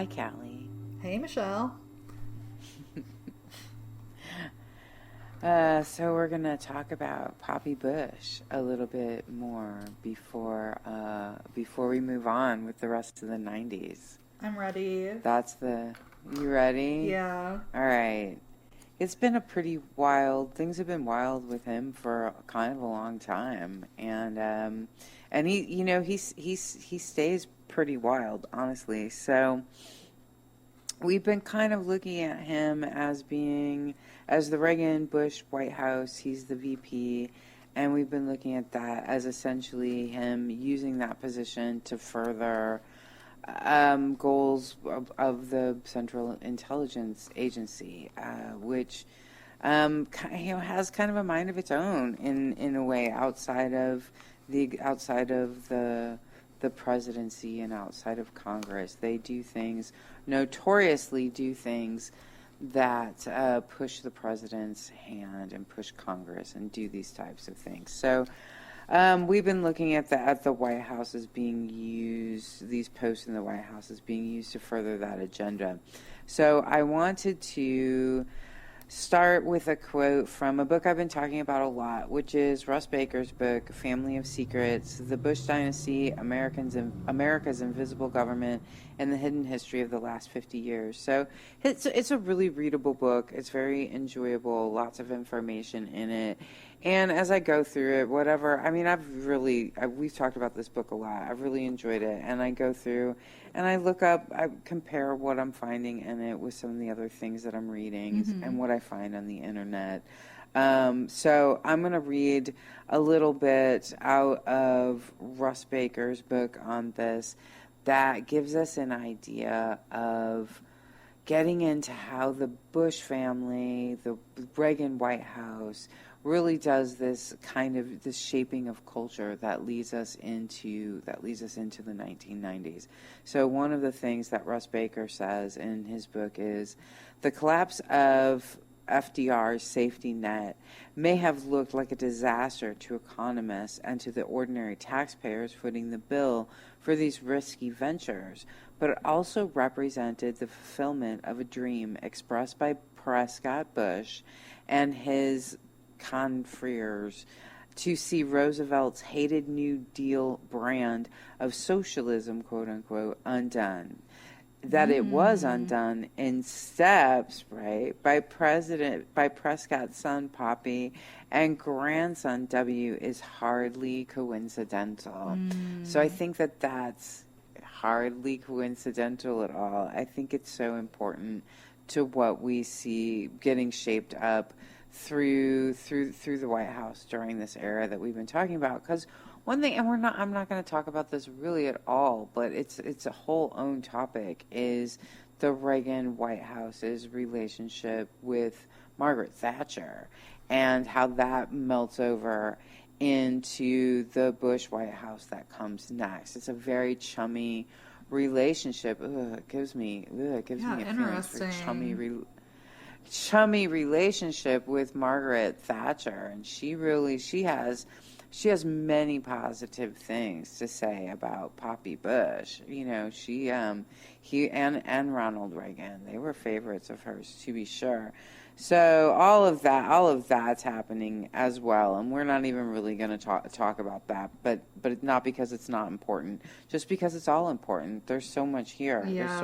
Hi, Callie. Hey, Michelle. So we're gonna talk about Poppy Bush a little bit more before we move on with the rest of the '90s. I'm ready. That's the You ready? Yeah. All right. It's been a pretty wild. Things have been wild with him for kind of a long time, and he stays pretty wild, honestly. So we've been kind of looking at him as being, as the Reagan Bush White House, he's the VP, and we've been looking at that as essentially him using that position to further goals of the Central Intelligence Agency, which has kind of a mind of its own in a way outside of the presidency and outside of Congress. They notoriously do things that push the president's hand and push Congress and do these types of things. So we've been looking at the White House as being used, these posts in the White House as being used to further that agenda. So I wanted to start with a quote from a book I've been talking about a lot, which is Russ Baker's book, Family of Secrets, The Bush Dynasty, America's Invisible Government, and the Hidden History of the Last 50 Years. So it's a really readable book. It's very enjoyable, lots of information in it. And as I go through it, we've talked about this book a lot. I've really enjoyed it. And I go through and I compare what I'm finding in it with some of the other things that I'm reading and what I find on the internet. So I'm going to read a little bit out of Russ Baker's book on this that gives us an idea of getting into how the Bush family, the Reagan White House, really does this shaping of culture that leads us into the 1990s. So one of the things that Russ Baker says in his book is the collapse of FDR's safety net may have looked like a disaster to economists and to the ordinary taxpayers footing the bill for these risky ventures, but it also represented the fulfillment of a dream expressed by Prescott Bush and his confreres to see Roosevelt's hated New Deal brand of socialism, quote unquote, undone. That it was undone in steps, right, by Prescott's son Poppy and grandson W is hardly coincidental. So I think that that's hardly coincidental at all. I think it's so important to what we see getting shaped up through the White House during this era that we've been talking about. Because one thing, and I'm not going to talk about this really at all, but it's a whole own topic, is the Reagan White House's relationship with Margaret Thatcher and how that melts over into the Bush White House that comes next. It's a very chummy relationship. It gives me a feeling for chummy relationship with Margaret Thatcher, and she has many positive things to say about Poppy Bush. You know, he and Ronald Reagan, they were favorites of hers, to be sure. So all of that's happening as well, and we're not even really going to talk about that, but not because it's not important, just because it's all important. There's so much here. Yeah. There's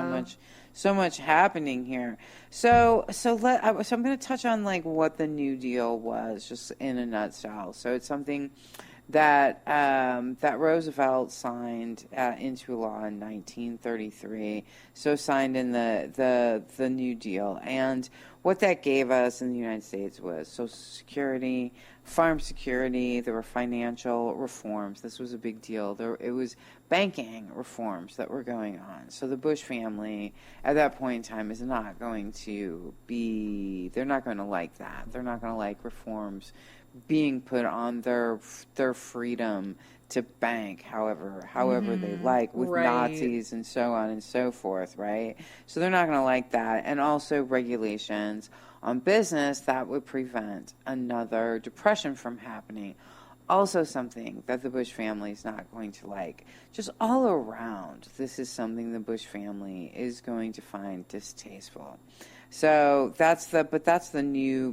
so much happening here. So I'm going to touch on like what the New Deal was, just in a nutshell. So it's something that Roosevelt signed into law in 1933. So signed in the New Deal, and what that gave us in the United States was Social Security, farm security. There were financial reforms. This was a big deal. It was banking reforms that were going on. So the Bush family at that point in time is not going to be. They're not going to like that. They're not going to like reforms being put on their freedom to bank however they like, with right. Nazis and so on and so forth, right? So they're not going to like that. And also regulations on business that would prevent another depression from happening. also something that the Bush family is not going to like. Just all around, this is something the Bush family is going to find distasteful. So that's the new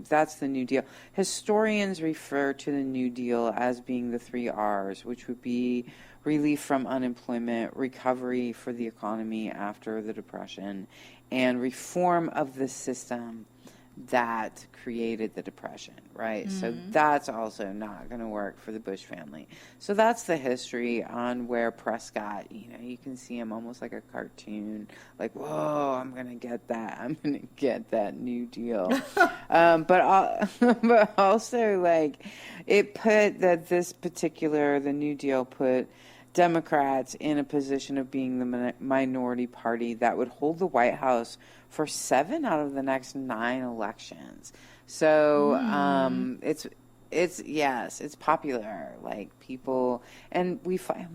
deal. Historians refer to the New Deal as being the 3 R's, which would be relief from unemployment, recovery for the economy after the Depression, and reform of the system that created the Depression, right? So that's also not going to work for the Bush family. So that's the history on where Prescott, you can see him almost like a cartoon, like, whoa, I'm going to get that. I'm going to get that New Deal. But also, like, it put the New Deal put Democrats in a position of being the minority party that would hold the White House for 7 out of the next 9 elections. So it's popular. Like, people, and we find,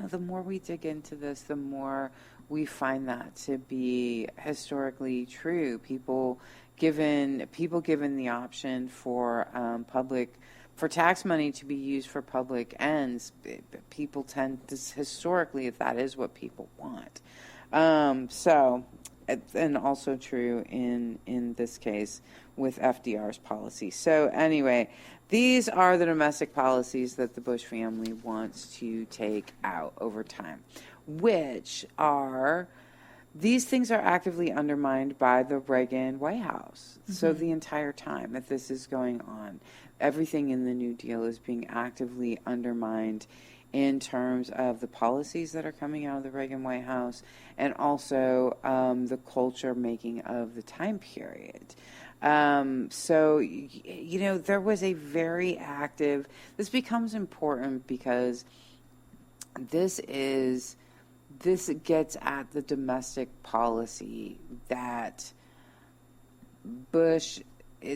the more we dig into this, the more we find that to be historically true. People given the option for for tax money to be used for public ends, people tend to, historically, that is what people want. And also true in this case with FDR's policy. So anyway, these are the domestic policies that the Bush family wants to take out over time, which are... These things are actively undermined by the Reagan White House. So the entire time that this is going on, everything in the New Deal is being actively undermined in terms of the policies that are coming out of the Reagan White House, and also the culture making of the time period. So, there was a very active... This becomes important because this gets at the domestic policy that Bush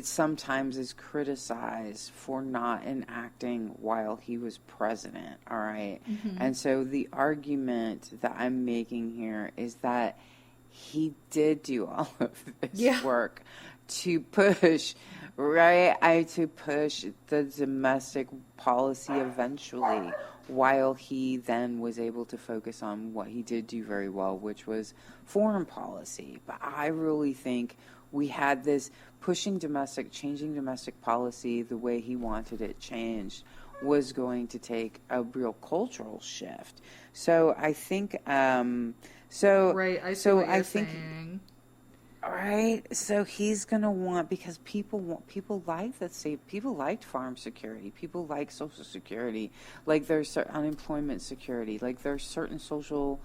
sometimes is criticized for not enacting while he was president, all right? And so the argument that I'm making here is that he did do all of this work to push, to push the domestic policy eventually, while he then was able to focus on what he did do very well, which was foreign policy. But I really think we had this changing domestic policy the way he wanted it changed was going to take a real cultural shift. So I think, Right, I see what you're saying. Right, so he's gonna want, because people like that. People liked farm security, people like Social Security, like there's unemployment security, like there's certain social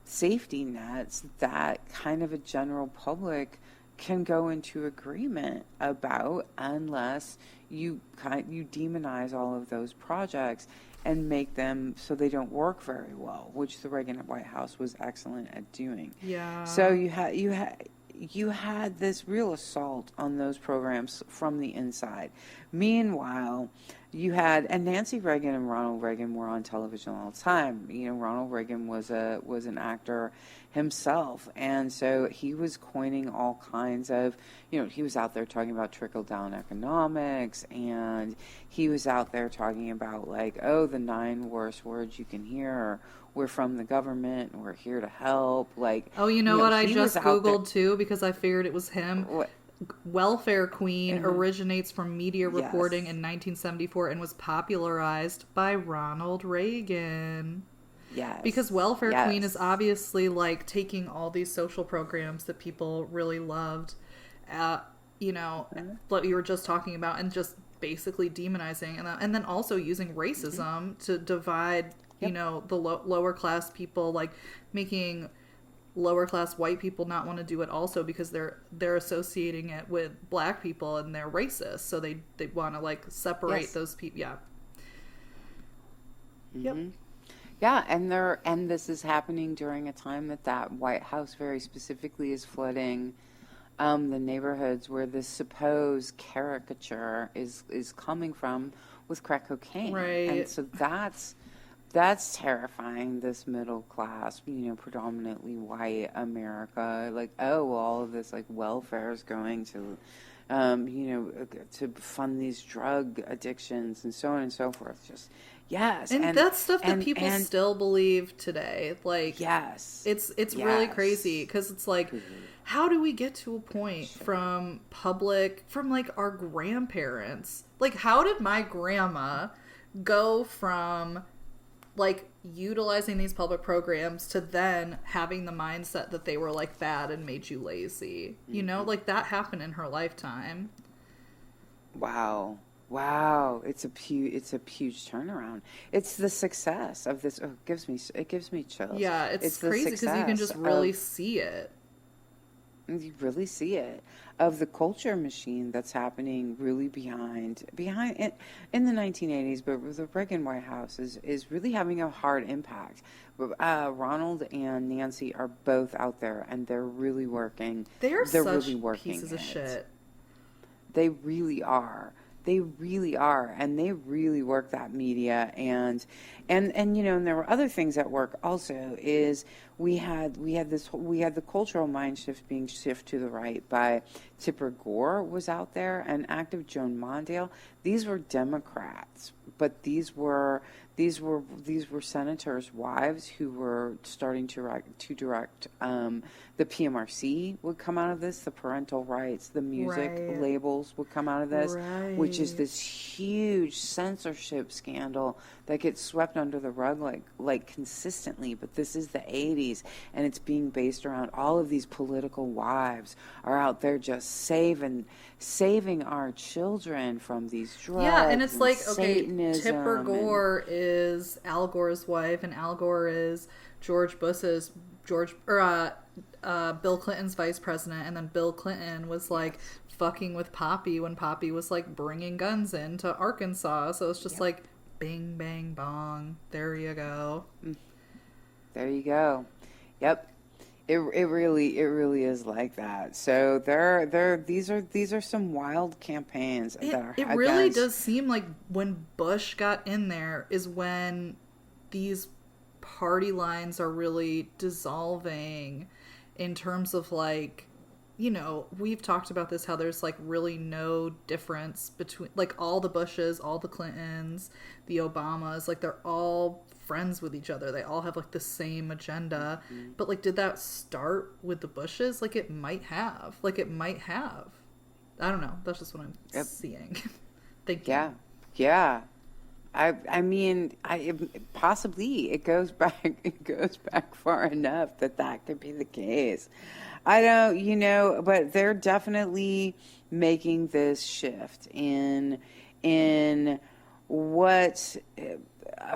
safety nets that kind of a general public can go into agreement about, unless you demonize all of those projects and make them so they don't work very well, which the Reagan White House was excellent at doing. Yeah. So you had this real assault on those programs from the inside. Meanwhile, you had, and Nancy Reagan and Ronald Reagan were on television all the time. Ronald Reagan was an actor himself, and so he was coining all kinds of, he was out there talking about trickle-down economics, and he was out there talking about, like, the 9 worst words you can hear are, we're from the government, and we're here to help. Like, what I just Googled too, because I figured it was him. What? Welfare Queen originates from media reporting in 1974 and was popularized by Ronald Reagan. Yes. Because Welfare Queen is obviously like taking all these social programs that people really loved, what you were just talking about, and just basically demonizing, and then also using racism to divide, the lower class people, like making lower class white people not want to do it also because they're associating it with black people and they're racist, so they want to like separate those people. And this is happening during a time that White House very specifically is flooding the neighborhoods where this supposed caricature is coming from with crack cocaine, right? And so that's terrifying, this middle class, predominantly white America. Like, all of this, like, welfare is going to to fund these drug addictions and so on and so forth. Just yes, And that's stuff that people and still believe today. Like, yes, it's really yes. crazy because it's like, how do we get to a point from like our grandparents? Like, how did my grandma go from like utilizing these public programs to then having the mindset that they were like bad and made you lazy? You know, like that happened in her lifetime. Wow. Wow, it's a huge turnaround. It's the success of this. Oh, it gives me chills. Yeah, it's the crazy because you can success just really of, see it. you really see it of the culture machine that's happening really behind it in the 1980s. But the Reagan White House is really having a hard impact. Ronald and Nancy are both out there, and they're really working. They're such really working pieces of it. shit. They really are. They really are, and they really work that media, and and there were other things at work also. Is we had the cultural mind shift being shifted to the right by Tipper Gore was out there, and active Joan Mondale. These were Democrats, but these were senators' wives who were starting to direct. The PMRC would come out of this. The parental rights, the music labels would come out of this, which is this huge censorship scandal that gets swept under the rug like consistently. But this is the 80s, and it's being based around all of these political wives are out there just saving our children from these drugs. Yeah, and it's like, okay, Satanism Tipper Gore is Al Gore's wife, and Al Gore is Bill Clinton's vice president, and then Bill Clinton was like fucking with Poppy when Poppy was like bringing guns into Arkansas. So it's just like bing bang bong. There you go. There you go. Yep. It really is like that. So these are some wild campaigns that are. It really does seem like when Bush got in there is when these party lines are really dissolving in terms of like, we've talked about this, how there's like really no difference between like all the Bushes, all the Clintons, the Obamas, like they're all friends with each other. They all have like the same agenda. Mm-hmm. But like, did that start with the Bushes? Like it might have. I don't know. That's just what I'm seeing. Thank you. Yeah. I mean, possibly it goes back far enough that could be the case. I don't, but they're definitely making this shift in what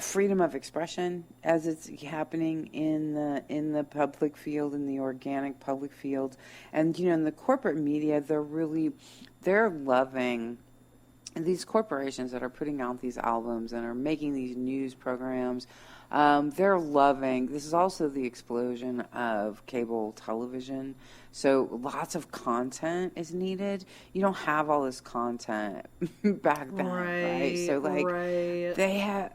freedom of expression as it's happening in the public field, in the organic public field, and in the corporate media, they're loving these corporations that are putting out these albums and are making these news programs. They're loving. This is also the explosion of cable television. So lots of content is needed. You don't have all this content back then, right? So they have.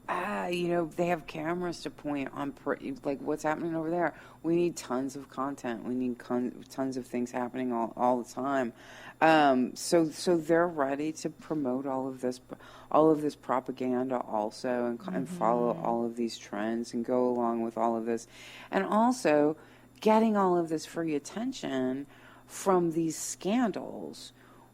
They have cameras to point on, like what's happening over there. We need tons of content. We need tons of things happening all the time. So they're ready to promote all of this propaganda also, and follow all of these trends and go along with all of this, and also getting all of this free attention from these scandals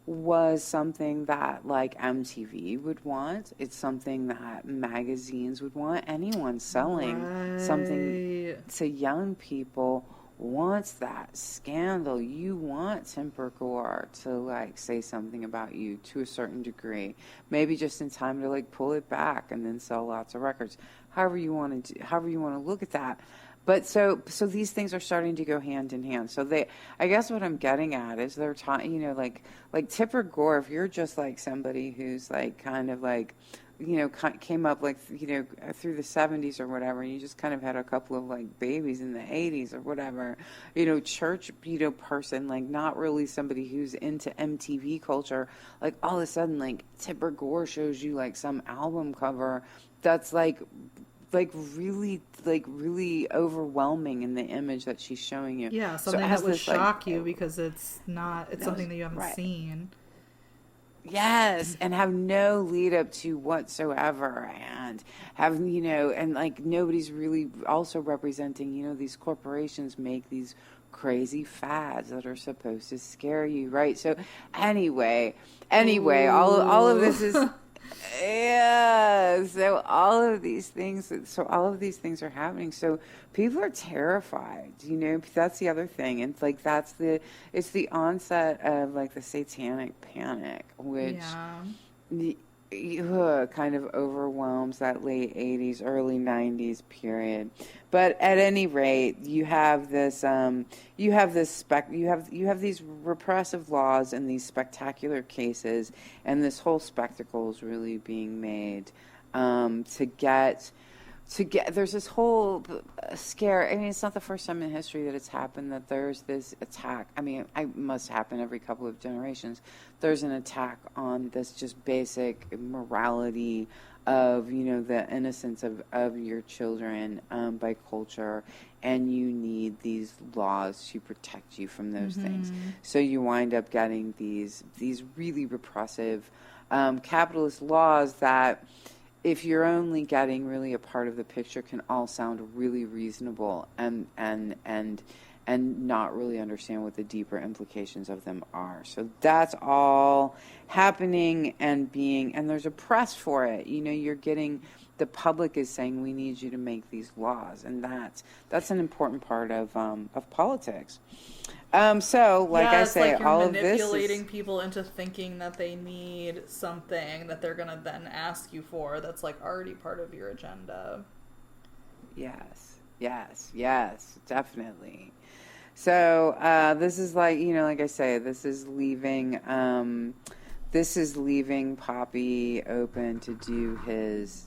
was something that like MTV would want. It's something that magazines would want. Anyone selling something to young people wants that scandal. You want Timper Gore to like say something about you to a certain degree, maybe just in time to like pull it back and then sell lots of records. However you want to look at that. But so these things are starting to go hand in hand. So I guess what I'm getting at is they're like Tipper Gore. If you're just like somebody who's like kind of like, came up like through the 70s or whatever, and you just kind of had a couple of like babies in the 80s or whatever, church person, like not really somebody who's into MTV culture. Like all of a sudden, like Tipper Gore shows you like some album cover that's like really overwhelming in the image that she's showing you. Yeah, So something that as would this shock you because it's something that you haven't right. seen. Yes, and have no lead up to whatsoever, and have, and like nobody's really also representing, these corporations make these crazy fads that are supposed to scare you, right? So anyway, all of this is Ooh. yeah. So all of these things are happening. So people are terrified. That's the other thing. It's like it's the onset of like the satanic panic, which Yeah. kind of overwhelms that late 80s, early 90s period. But at any rate, you have these repressive laws and these spectacular cases, and this whole spectacle is really being made there's this whole scare. I mean, it's not the first time in history that it's happened that there's this attack. I mean, it must happen every couple of generations. There's an attack on this just basic morality of, the innocence of your children by culture, and you need these laws to protect you from those things. So you wind up getting these really repressive capitalist laws that, if you're only getting really a part of the picture, can all sound really reasonable and not really understand what the deeper implications of them are. So that's all happening and there's a press for it. You're getting, the public is saying, we need you to make these laws, and that's an important part of politics. So, like I say, like you're all of this is manipulating people into thinking that they need something that they're gonna then ask you for. That's like already part of your agenda. Yes, definitely. So this is like, like I say, this is leaving Poppy open to do his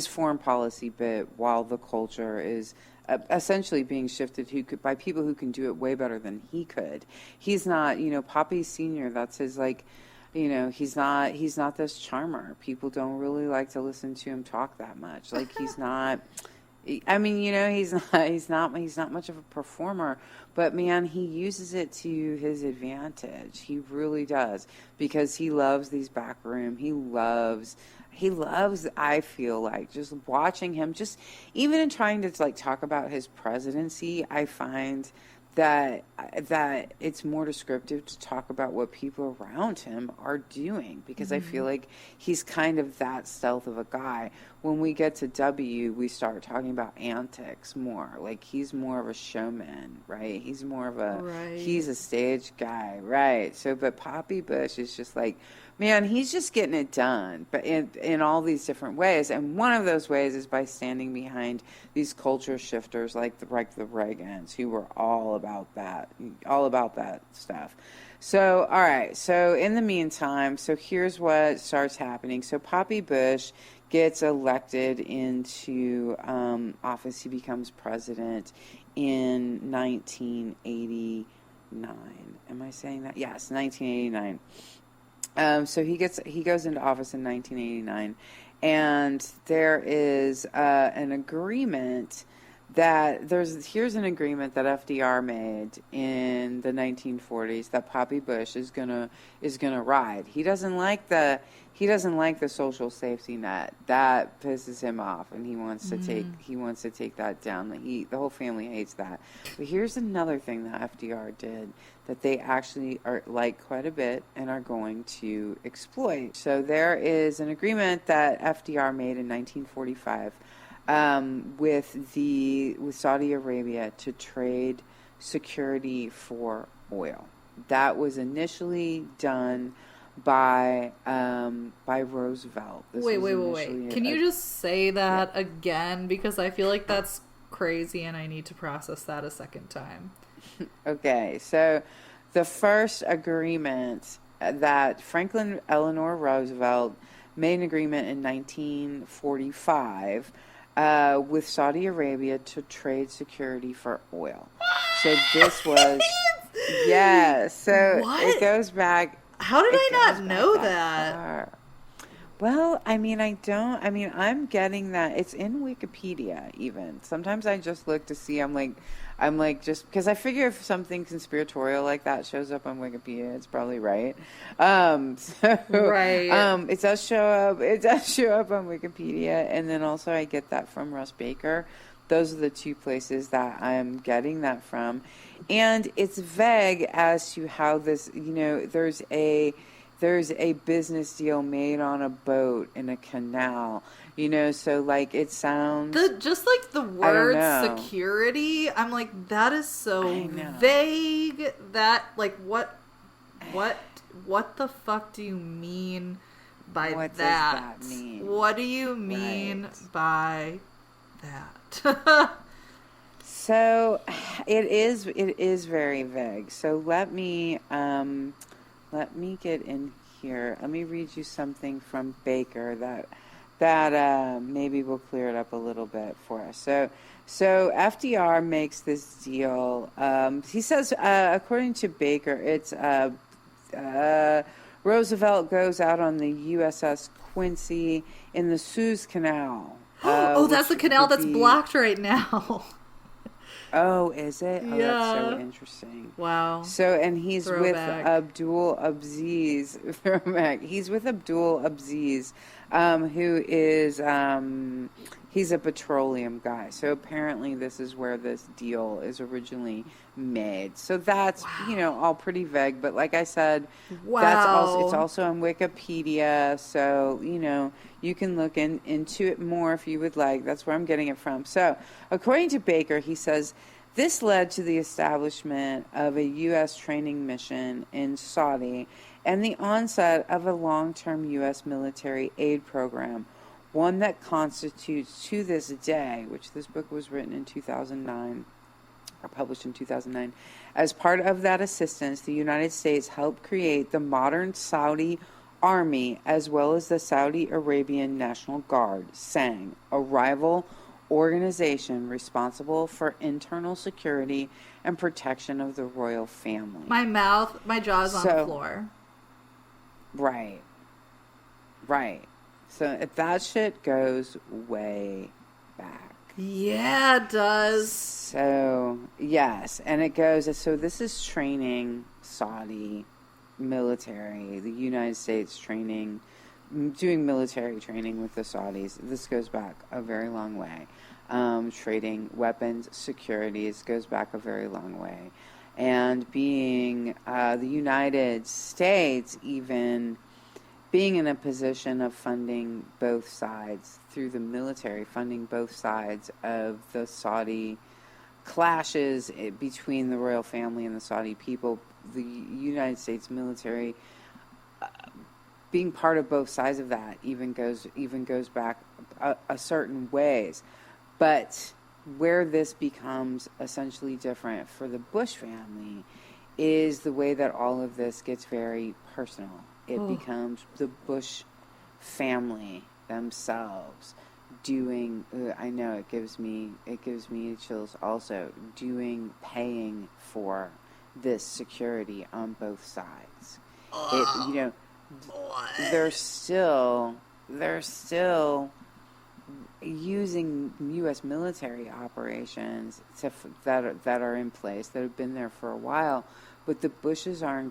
foreign policy bit, while the culture is essentially being shifted by people who can do it way better than he could. He's not, Poppy Senior. That's his, like, he's not this charmer. People don't really like to listen to him talk that much. Like, he's not. I mean, he's not much of a performer, but man, he uses it to his advantage. He really does, because he loves these backroom. He loves, I feel like, just watching him, just even in trying to like talk about his presidency, I find that it's more descriptive to talk about what people around him are doing, because I feel like he's kind of that stealth of a guy. When we get to W, we start talking about antics more. Like, he's more of a showman, right? He's more of he's a stage guy, right? So, but Poppy Bush is just like, man, he's just getting it done, but in all these different ways. And one of those ways is by standing behind these culture shifters like the Reagans, who were all about that stuff. So, all right. So in the meantime, so here's what starts happening. So Poppy Bush gets elected into office. He becomes president in 1989. Am I saying that? Yes, 1989. So he goes into office in 1989, and there is an agreement here's an agreement that FDR made in the 1940s that Poppy Bush is gonna ride. He doesn't like the social safety net. That pisses him off, and he wants to take that down. The whole family hates that. But here's another thing that FDR did that they actually are like quite a bit and are going to exploit. So there is an agreement that FDR made in 1945 with Saudi Arabia to trade security for oil. That was initially done by Roosevelt. Wait. Can you just say that again? Because I feel like that's crazy and I need to process that a second time. Okay, so the first agreement that Franklin Eleanor Roosevelt made an agreement in 1945 with Saudi Arabia to trade security for oil. So this was, yeah, so What? it goes back. How did I not know that? Far. Well, I'm getting that. It's in Wikipedia even. Sometimes I just look to see, just because I figure if something conspiratorial like that shows up on Wikipedia, it's probably right. So, Right. it does show up on Wikipedia. And then also I get that from Russ Baker. Those are the two places that I'm getting that from. And it's vague as to how this, there's a business deal made on a boat in a canal, so like it sounds, Just like the I don't word know. security, I'm like, that is I so know. vague. That like what what the fuck do you mean by What does that? that mean? What do you Right. mean by that? So it is very vague. So let me get in here. Let me read you something from Baker that maybe will clear it up a little bit for us. So FDR makes this deal. He says, according to Baker, it's Roosevelt goes out on the USS Quincy in the Suez Canal, Oh, that's which the canal would that's be. blocked right now. Oh, is it? Oh, that's so Yeah. interesting. Wow. So, and he's with Throwback. Abdul Abziz. Throwback. He's with Abdul Abziz, who is he's a petroleum guy. So apparently, this is where this deal is originally made. So that's Wow. all pretty vague. But like I said, it's Wow. also on Wikipedia. So you can look into it more if you would like. That's where I'm getting it from. So according to Baker, he says. This led to the establishment of a U.S. training mission in Saudi and the onset of a long-term U.S. military aid program, one that constitutes to this day, which this book was written in 2009, or published in 2009, as part of that assistance, the United States helped create the modern Saudi Army as well as the Saudi Arabian National Guard, SANG, a rival organization responsible for internal security and protection of the royal family. My jaw's on the So, floor. right, right. So if that shit goes way back. Yeah, it does. So, yes, and it goes, so this is training Saudi military, the United States training, doing military training with the Saudis. This goes back a very long way. Trading weapons, securities goes back a very long way. And being the United States, even being in a position of funding both sides through the military, funding both sides of the Saudi clashes between the royal family and the Saudi people, the United States military being part of both sides of that even goes back a certain ways. But where this becomes essentially different for the Bush family is the way that all of this gets very personal. It becomes the Bush family themselves doing. I know it gives me chills. Also, paying for this security on both sides. They're still using U.S. military operations that are in place, that have been there for a while, but the Bushes are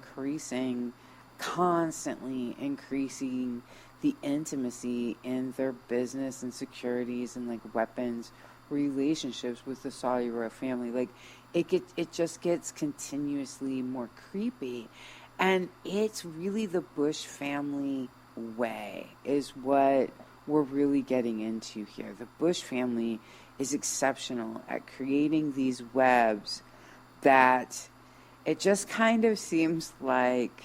constantly increasing the intimacy in their business and securities and like weapons relationships with the Saudi royal family. Like it just gets continuously more creepy, and it's really the Bush family way is what we're really getting into here. The Bush family is exceptional at creating these webs that it just kind of seems like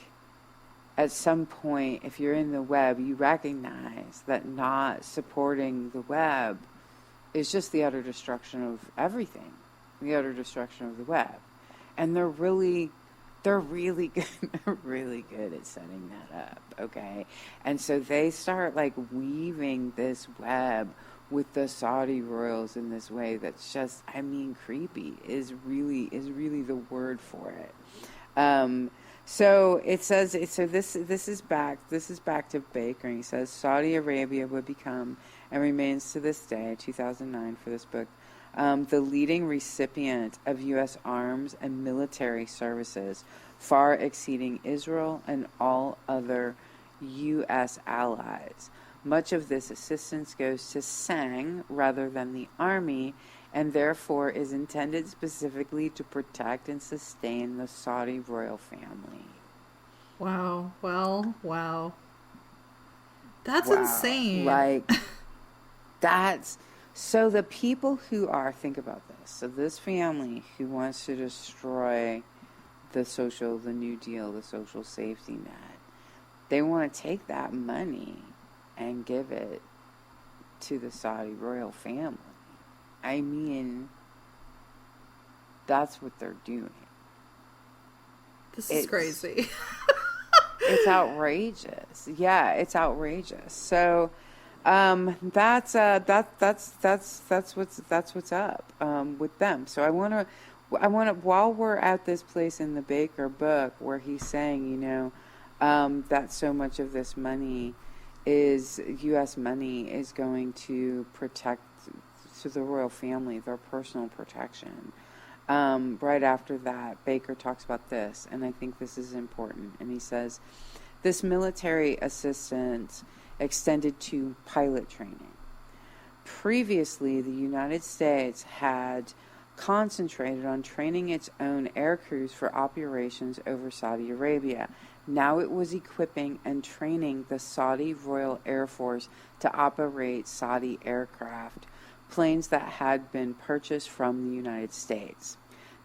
at some point, if you're in the web, you recognize that not supporting the web is just the utter destruction of everything, the utter destruction of the web. And they're really good. They're really good at setting that up, okay? And so they start like weaving this web with the Saudi royals in this way that's just, creepy is really the word for it. So it says so this is back to Baker, and he says Saudi Arabia would become and remains to this day, 2009 for this book, the leading recipient of U.S. arms and military services, far exceeding Israel and all other U.S. allies. Much of this assistance goes to Sang rather than the army, and therefore is intended specifically to protect and sustain the Saudi royal family. Wow. Well, wow. That's Wow. insane. Like, that's... So the people who are... Think about this. So this family who wants to destroy the New Deal, the social safety net, they want to take that money and give it to the Saudi royal family. I mean, that's what they're doing. This is crazy. It's outrageous. Yeah, it's outrageous. So, that's what's up with them. So I want to while we're at this place in the Baker book where he's saying, you know, that so much of this money is U.S. money is going to protect to the royal family, their personal protection. Right after that, Baker talks about this, and I think this is important. And he says, this military assistance extended to pilot training. Previously, the United States had concentrated on training its own air crews for operations over Saudi Arabia. Now it was equipping and training the Saudi Royal Air Force to operate Saudi aircraft, planes that had been purchased from the United States.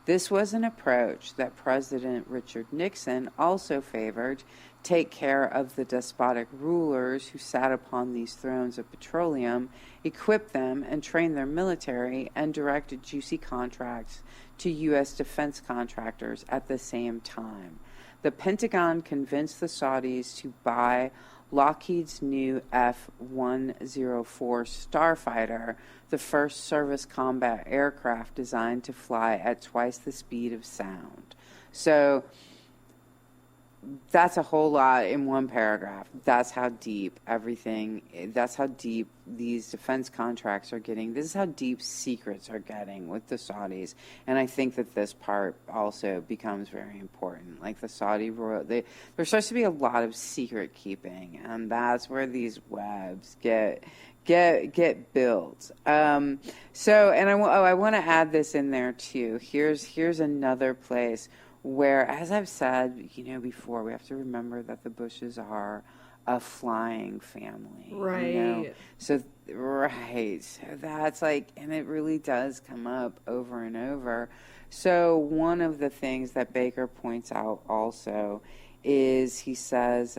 This was an approach that President Richard Nixon also favored. Take care of the despotic rulers who sat upon these thrones of petroleum, equip them and train their military, and directed juicy contracts to U.S. defense contractors at the same time. The Pentagon convinced the Saudis to buy Lockheed's new F-104 Starfighter, the first service combat aircraft designed to fly at twice the speed of sound. So that's a whole lot in one paragraph. That's how deep these defense contracts are getting. This is how deep secrets are getting with the Saudis. And I think that this part also becomes very important. Like the Saudi royal, there starts to be a lot of secret keeping, and that's where these webs get built. So, and I want to add this in there too. Here's another place where, as I've said, before, we have to remember that the Bushes are a flying family. Right. So that's like, and it really does come up over and over. So one of the things that Baker points out also is, he says,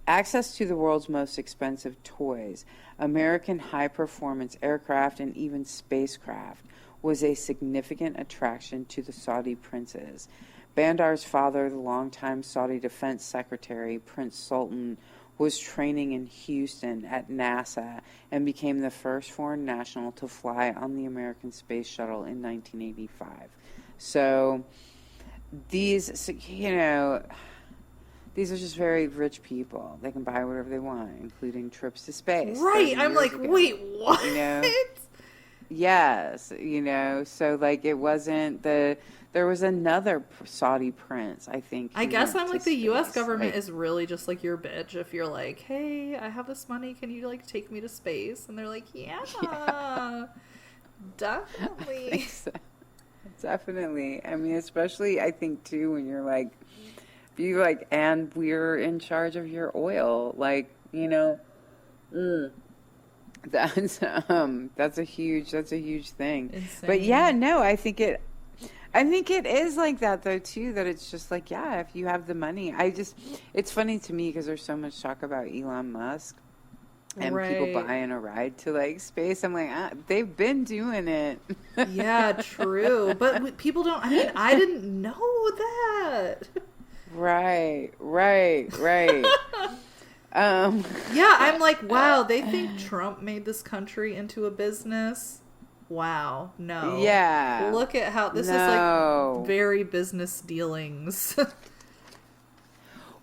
access to the world's most expensive toys, American high-performance aircraft, and even spacecraft was a significant attraction to the Saudi princes. Bandar's father, the longtime Saudi Defense Secretary, Prince Sultan, was training in Houston at NASA and became the first foreign national to fly on the American Space Shuttle in 1985. So these are just very rich people. They can buy whatever they want, including trips to space. Right. I'm like, ago. Wait, what? Yes, so like it wasn't there was another Saudi prince, I think. I guess I'm like, the U.S. government is really just like your bitch if you're like, hey, I have this money, can you like take me to space? And they're like, yeah. Definitely. I think so. Definitely. I mean, especially I think too when you're like, and we're in charge of your oil, That's a huge thing. Insane. But yeah, no, I think it is like that though too, that it's just like, yeah, if you have the money. It's funny to me because there's so much talk about Elon Musk and people buying a ride to like space. I'm like, they've been doing it. Yeah, true. But people don't, I didn't know that. Right. Yeah, I'm like, wow, they think Trump made this country into a business. Wow, no. Yeah. Look at how this is like very business dealings.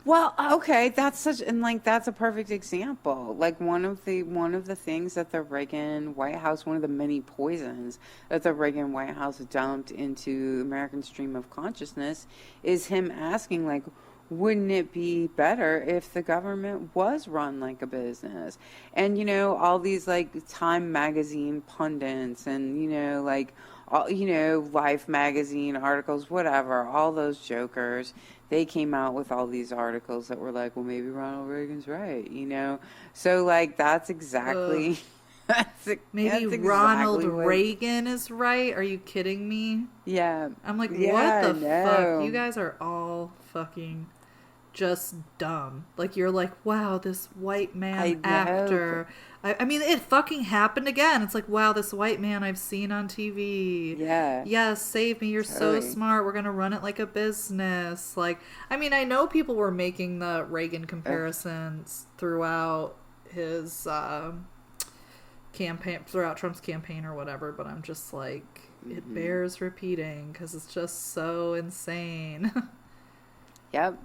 Well, okay, that's a perfect example. Like one of the things that the Reagan White House, one of the many poisons that the Reagan White House dumped into American stream of consciousness is him asking like, wouldn't it be better if the government was run like a business? And all these like Time magazine pundits and like all, Life magazine articles, whatever, all those jokers, they came out with all these articles that were like, well, maybe Ronald Reagan's right. So like that's Ugh. exactly Maybe that's Ronald exactly what. Reagan is right? Are you kidding me? Yeah, I'm like, what yeah, the fuck? You no, guys are all fucking just dumb. Like, you're like, wow, this white I man know, actor. I mean, it fucking happened again. It's like, wow, this white man I've seen on TV. yeah, Yes, save me. You're so totally. smart. We're going to run it like a business. Like, I mean, I know people were making the Reagan Ugh, comparisons throughout his campaign, throughout Trump's campaign or whatever, but I'm just like, it hmm. bears repeating because it's just so insane. Yep.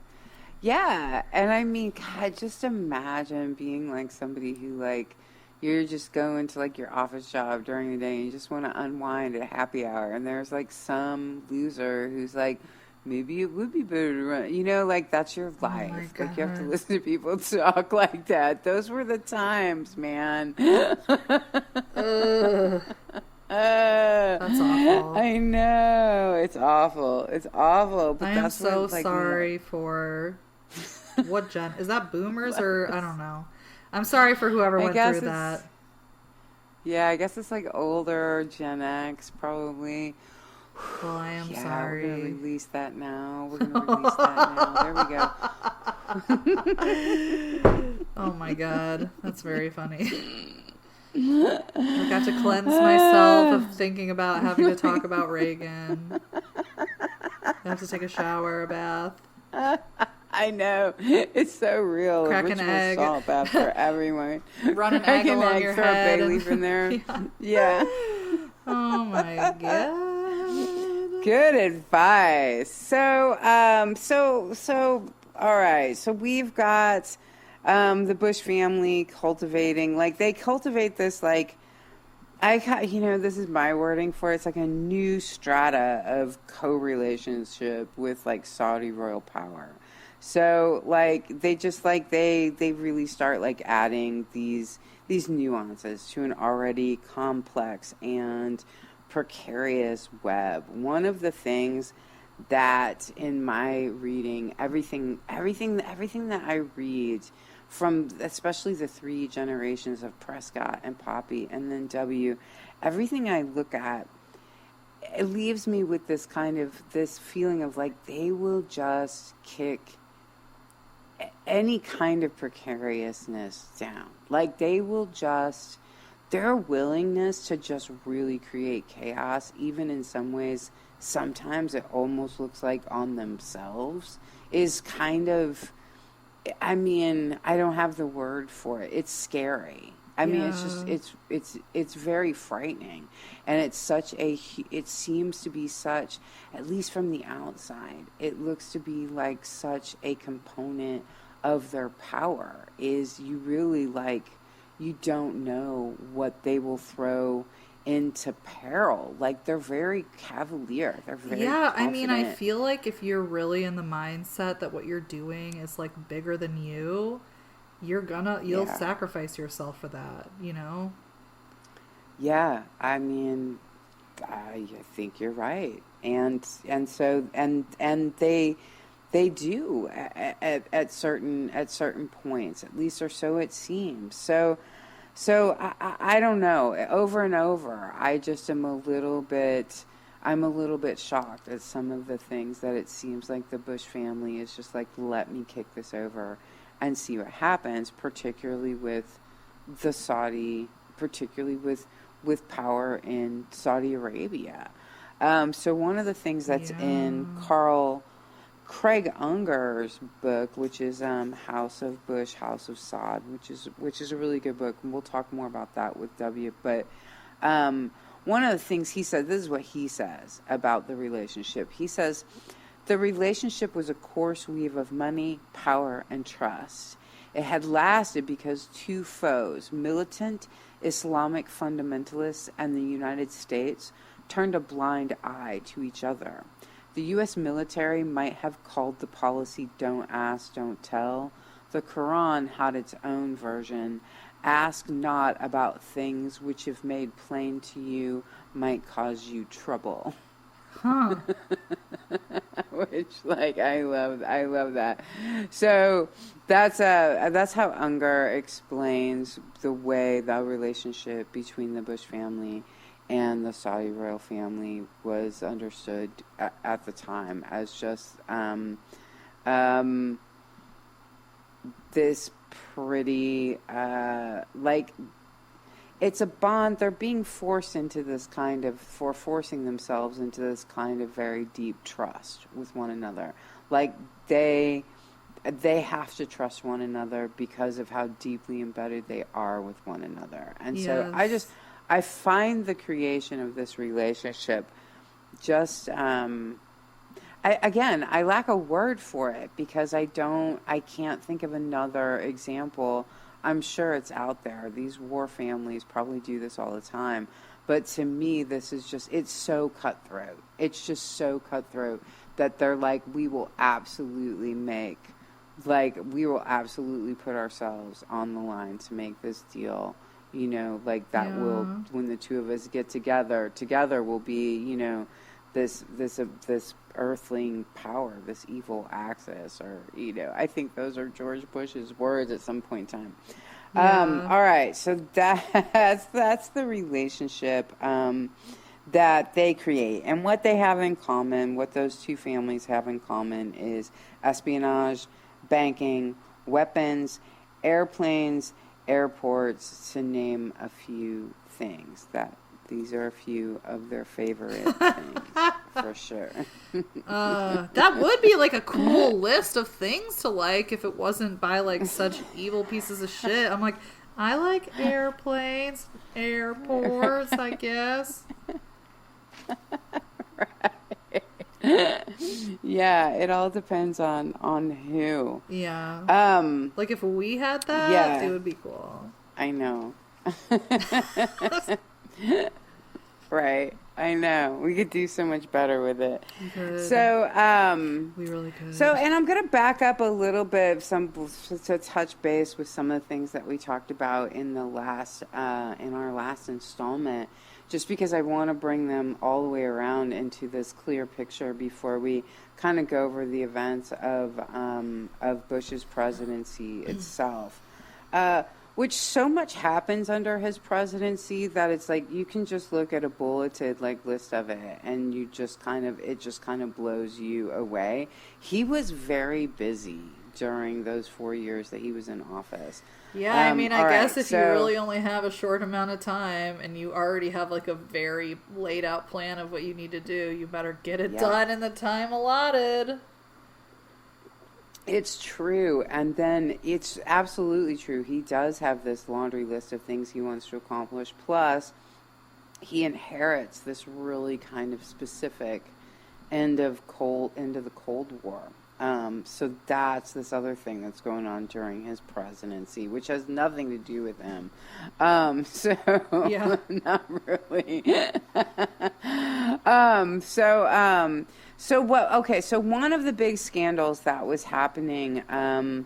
Yeah, and I mean, God, just imagine being like somebody who like you're just going to like your office job during the day and you just want to unwind at happy hour, and there's like some loser who's like, maybe it would be better to run. Like that's your Oh my life. Like you have to god. listen to people talk like that. Those were the times, man. Ugh, Uh, that's awful. I know it's awful. It's awful, I but am that's so what like. sorry for what gen is that, boomers or I don't know. I'm sorry for whoever I went through guess it's that. Yeah, I guess it's like older Gen X probably. Well, I am Yeah, we're gonna sorry. release that now. We're gonna release that now. There we go. Oh my god, that's very funny. I got to cleanse myself of thinking about having to talk about Reagan. I have to take a shower, a bath, I know. It's so real. A crack an ritual egg, salt bath for everyone. run an Crack egg an along egg, your throw a head, bay and leaf in there. yeah. Yeah. Oh my god. Good advice. All right. So we've got the Bush family cultivating, like they cultivate this, like this is my wording for it. It's like a new strata of co-relationship with like Saudi royal power. So like they just like they really start like adding these nuances to an already complex and precarious web. One of the things that in my reading, everything that I read from especially the three generations of Prescott and Poppy and then W, everything I look at, it leaves me with this feeling of like they will just kick any kind of precariousness down. Like they will just their willingness to just really create chaos, even in some ways, sometimes it almost looks like on themselves, is kind of, I mean, I don't have the word for it. It's scary. I mean, it's just Yeah. it's very frightening, and it seems to be such, at least from the outside, it looks to be like such a component of their power. Is you really like you don't know what they will throw into peril. Like they're very cavalier. They're very Yeah, I mean, I confident. feel like if you're really in the mindset that what you're doing is like bigger than you'll Yeah. sacrifice yourself for that, you know? Yeah, I mean, I think you're right, and they do at certain points, at least, or so it seems. So I don't know. Over and over, I just am a little bit. I'm a little bit shocked at some of the things that it seems like the Bush family is just like, let me kick this over and see what happens, particularly with the Saudi, particularly with power in Saudi Arabia. So one of the things that's in Yeah. Craig Unger's book, which is House of Bush, House of Saud, which is a really good book, and we'll talk more about that with W. But one of the things he said, this is what he says about the relationship. He says The relationship was a coarse weave of money, power, and trust. It had lasted because two foes, militant Islamic fundamentalists and the United States, turned a blind eye to each other. The U.S. military might have called the policy "don't ask, don't tell." The Quran had its own version, "Ask not about things which, if made plain to you, might cause you trouble." Huh. Which, like, I love that. So that's how Unger explains the way the relationship between the Bush family and the Saudi royal family was understood at the time, as just this pretty like, it's a bond. They're being forced into this kind of, forcing themselves into this kind of very deep trust with one another. Like, they have to trust one another because of how deeply embedded they are with one another. And so I find the creation of this relationship just, I lack a word for it, because I can't think of another example. I'm sure it's out there. These war families probably do this all the time. But to me, this is just, it's so cutthroat. It's just so cutthroat that they're like, we will absolutely put ourselves on the line to make this deal. You know, like, that will, when the two of us get together will be, you know, this earthling power, this evil axis, or, you know, I think those are George Bush's words at some point in time. All right, so that's the relationship that they create. And what they have in common, what those two families have in common, is espionage, banking, weapons, airplanes, airports, to name a few things. These are a few of their favorite things, for sure. That would be like a cool list of things to like if it wasn't by like such evil pieces of shit. I'm like, I like airplanes, airports, I guess. Right. Yeah, it all depends on who. Yeah. Like, if we had that, it would be cool. I know. Right. I know. We could do so much better with it. So, we really could. So, and I'm going to back up a little bit to touch base with some of the things that we talked about in our last installment, just because I want to bring them all the way around into this clear picture before we kind of go over the events of Bush's presidency itself. Which so much happens under his presidency that it's like you can just look at a bulleted like list of it and it just kind of blows you away. He was very busy during those 4 years that he was in office. Yeah, I mean, I guess if you really only have a short amount of time and you already have like a very laid out plan of what you need to do, you better get it done in the time allotted. It's true, and then it's absolutely true. He does have this laundry list of things he wants to accomplish, plus he inherits this really kind of specific end of the Cold War. So that's this other thing that's going on during his presidency, which has nothing to do with him. Not really. So one of the big scandals that was happening, it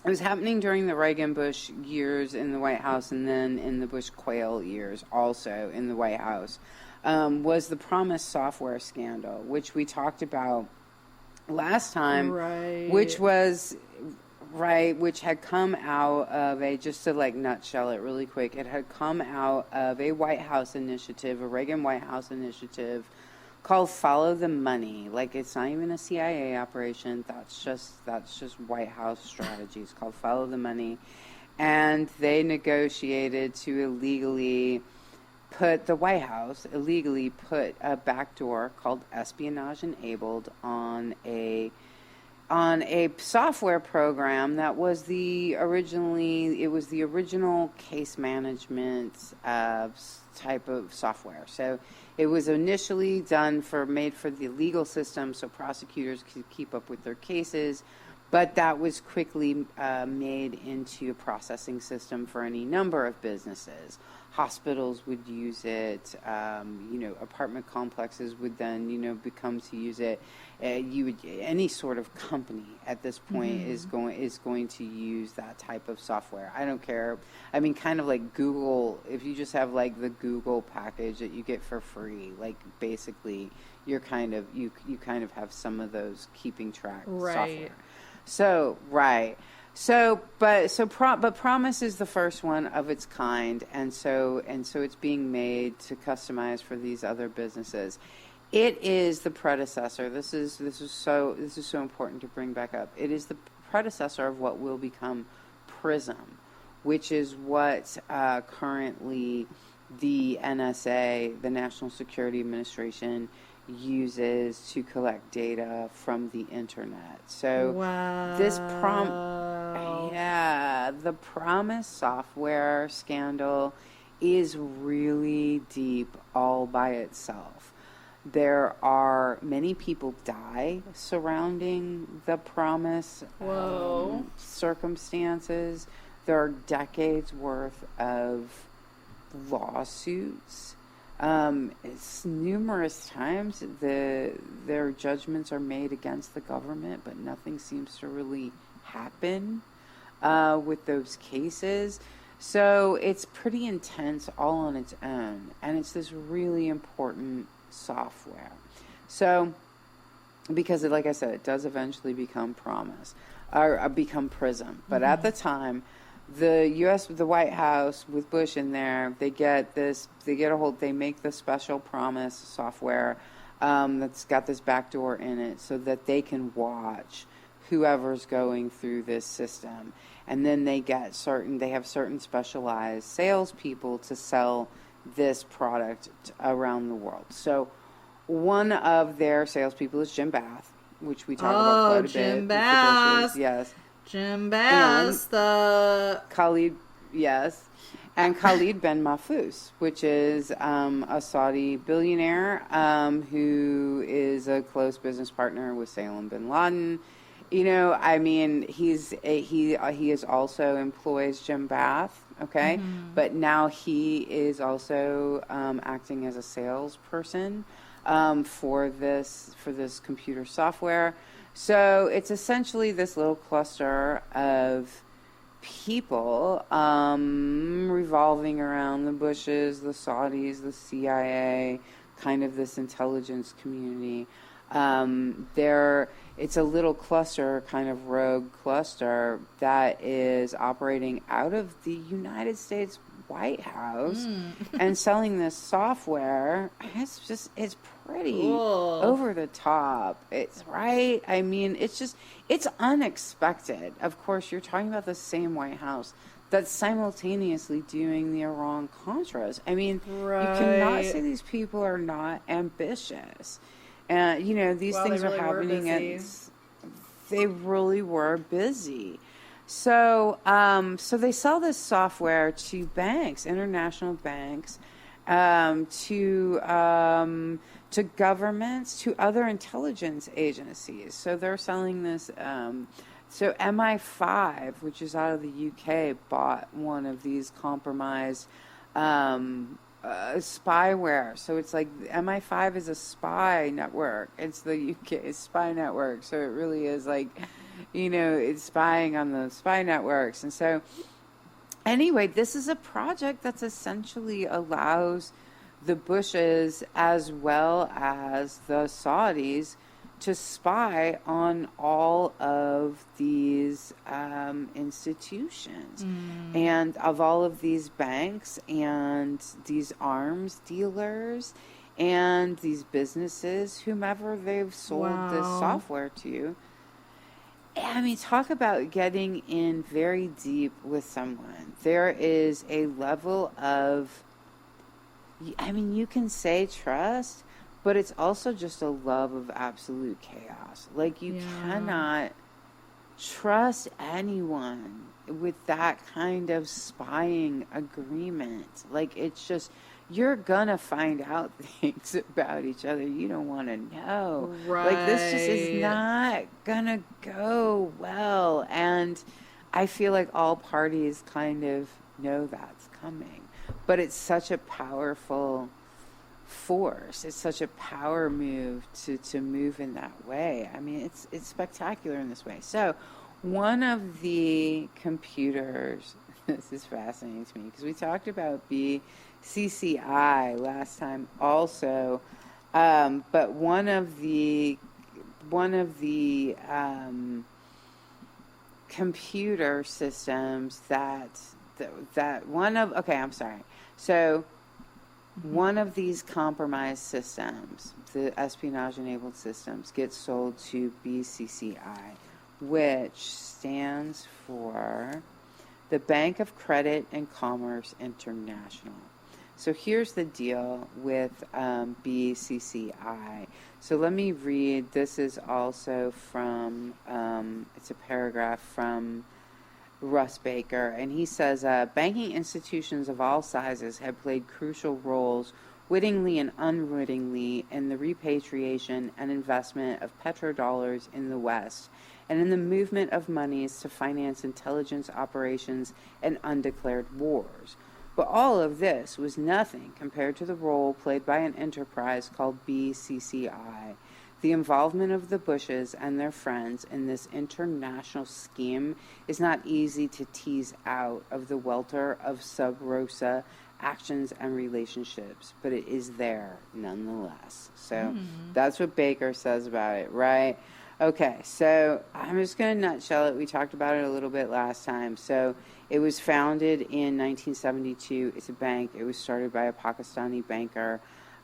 was happening during the Reagan-Bush years in the White House, and then in the Bush-Quayle years also in the White House, was the Promise software scandal, which we talked about last time, which had come out of just to like nutshell it really quick, it had come out of a White House initiative, a Reagan White House initiative called Follow the Money. Like, it's not even a CIA operation, that's just White House strategy. It's called Follow the Money, and they negotiated to illegally put a backdoor called Espionage Enabled on a software program that was the original case management type of software. So It was initially made for the legal system so prosecutors could keep up with their cases, but that was quickly made into a processing system for any number of businesses. Hospitals would use it. Apartment complexes would then, become to use it. Any sort of company at this point is going to use that type of software. I don't care. I mean, kind of like Google. If you just have like the Google package that you get for free, like basically you're kind of you kind of have some of those keeping track software. So, right. But Promise is the first one of its kind, and so it's being made to customize for these other businesses. It is the predecessor. This is so important to bring back up. It is the predecessor of what will become Prism, which is what currently the NSA, the National Security Administration, uses to collect data from the internet. So the Promise software scandal is really deep all by itself. There are many people die surrounding the Promise circumstances. There are decades worth of lawsuits. It's numerous times their judgments are made against the government, but nothing seems to really happen with those cases. So it's pretty intense all on its own, and it's this really important software. So, because like I said, it does eventually become Promise or become Prism, but at the time, the White House with Bush in there, they make the special Promise software that's got this backdoor in it so that they can watch whoever's going through this system. And then they have certain specialized salespeople to sell this product around the world. So one of their salespeople is Jim Bath, which we talk about quite a bit. Jim Bath. Yes. Jim Bass, the Khalid, yes, and Khalid Ben Mahfouz, which is a Saudi billionaire who is a close business partner with Salem bin Laden. I mean, he is also employs Jim Bath, okay, but now he is also acting as a salesperson for this computer software. So it's essentially this little cluster of people revolving around the Bushes, the Saudis, the CIA, kind of this intelligence community. It's a little cluster, kind of rogue cluster, that is operating out of the United States White House and selling this software. It's pretty over the top. It's right. I mean, it's unexpected. Of course, you're talking about the same White House that's simultaneously doing the Iran-Contras. I mean, you cannot say these people are not ambitious. And, these things really are happening, and they really were busy. So, so they sell this software to banks, international banks, to governments, to other intelligence agencies. So they're selling this. So MI5, which is out of the UK, bought one of these compromised spyware. So it's like MI5 is a spy network. It's the UK spy network. So it really is like, it's spying on the spy networks. And so anyway, this is a project that's essentially allows the Bushes as well as the Saudis to spy on all of these institutions and of all of these banks and these arms dealers and these businesses, whomever they've sold this software to. I mean, talk about getting in very deep with someone. There is a level of, I mean, you can say trust, but it's also just a love of absolute chaos. Like, you cannot trust anyone with that kind of spying agreement. Like, it's just, you're gonna find out things about each other you don't want to know. Like, this just is Right. not gonna go well. And I feel like all parties kind of know that's coming. But it's such a powerful force. It's such a power move to move in that way. I mean, it's spectacular in this way. So, one of the computers, this is fascinating to me because we talked about BCCI last time also, but one of the computer systems that one of okay, I'm sorry. So one of these compromised systems, the espionage-enabled systems, gets sold to BCCI, which stands for the Bank of Credit and Commerce International. So here's the deal with BCCI. So let me read. This is also from, it's a paragraph from Russ Baker, and he says, banking institutions of all sizes have played crucial roles, wittingly and unwittingly, in the repatriation and investment of petrodollars in the West, and in the movement of monies to finance intelligence operations and undeclared wars. But all of this was nothing compared to the role played by an enterprise called BCCI. The involvement of the Bushes and their friends in this international scheme is not easy to tease out of the welter of sub rosa actions and relationships, but it is there nonetheless. So that's what Baker says about it, right? Okay, so I'm just going to nutshell it. We talked about it a little bit last time. So it was founded in 1972. It's a bank. It was started by a Pakistani banker.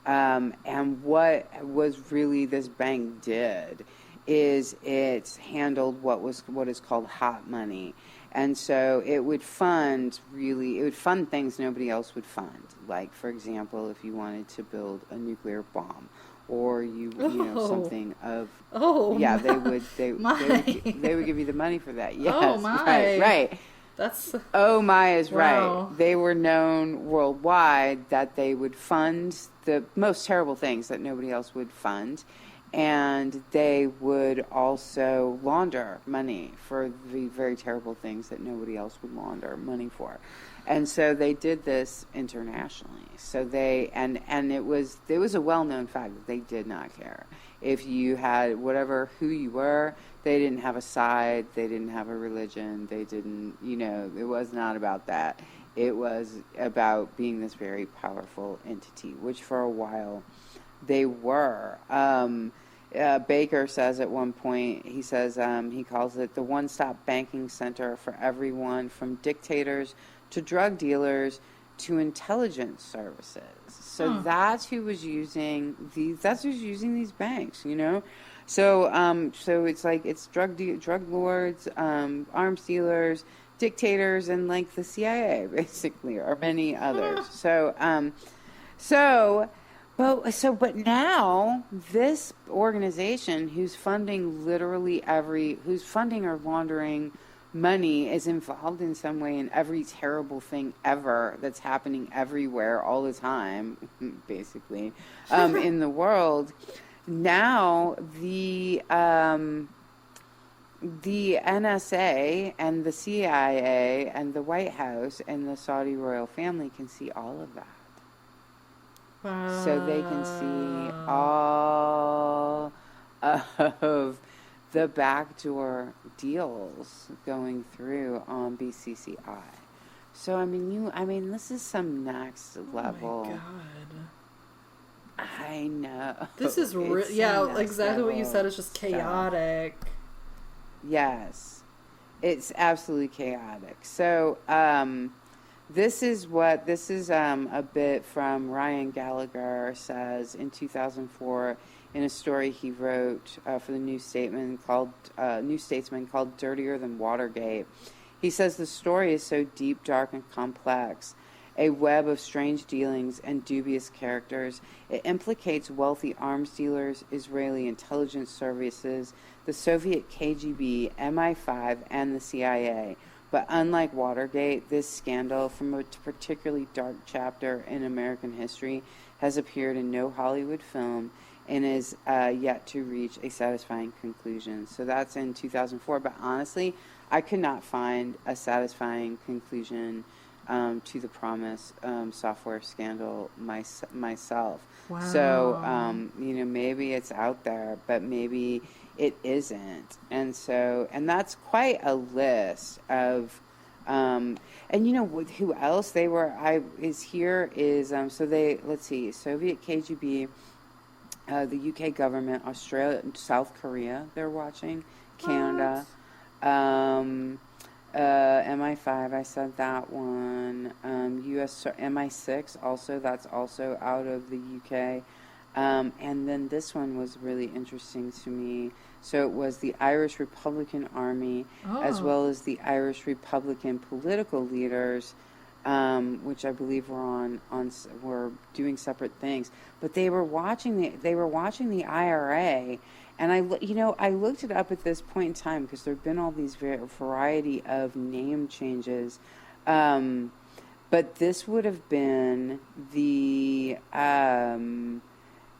And what was really this bank did is it handled what is called hot money. And so it would fund things nobody else would fund. Like, for example, if you wanted to build a nuclear bomb, or something of yeah, they would give you the money for that. Yes, oh my, right. That's oh my is wow. Right. They were known worldwide that they would fund the most terrible things that nobody else would fund, and they would also launder money for the very terrible things that nobody else would launder money for. And so they did this internationally. So they and it was a well-known fact that they did not care if you had who you were. They didn't have a side. They didn't have a religion. They didn't, it was not about that. It was about being this very powerful entity, which for a while they were. Baker says at one point, he says he calls it the one-stop banking center for everyone from dictators to drug dealers to intelligence services. So that's who was using these. That's who's using these banks. So it's like it's drug lords, arms dealers, dictators, and like the CIA basically, or many others. But now this organization who's funding who's funding or laundering money is involved in some way in every terrible thing ever that's happening everywhere all the time, basically, in the world. Now the NSA and the CIA and the White House and the Saudi royal family can see all of that. Wow. So they can see all of the backdoor deals going through on BCCI. So I mean, this is some next level. Oh my God. I know. This is exactly what you said. It's just chaotic. Stuff. Yes, it's absolutely chaotic. So this is a bit from Ryan Gallagher says in 2004 in a story he wrote for the New Statesman called Dirtier Than Watergate. He says the story is so deep, dark, and complex, a web of strange dealings and dubious characters. It implicates wealthy arms dealers, Israeli intelligence services, the Soviet KGB, MI5, and the CIA. But unlike Watergate, this scandal, from a particularly dark chapter in American history, has appeared in no Hollywood film and is yet to reach a satisfying conclusion. So that's in 2004. But honestly, I could not find a satisfying conclusion to the Promise software scandal myself. Wow. So, maybe it's out there, but maybe it isn't. And that's quite a list of, and who else they were, let's see, Soviet KGB, the UK government, Australia, South Korea, they're watching, Canada, MI5, I said that one, US, MI6 also, that's also out of the UK, and then this one was really interesting to me. So it was the Irish Republican Army, as well as the Irish Republican political leaders, which I believe were doing separate things, but they were watching the IRA, and I looked it up at this point in time because there've been all these variety of name changes, but this would have been the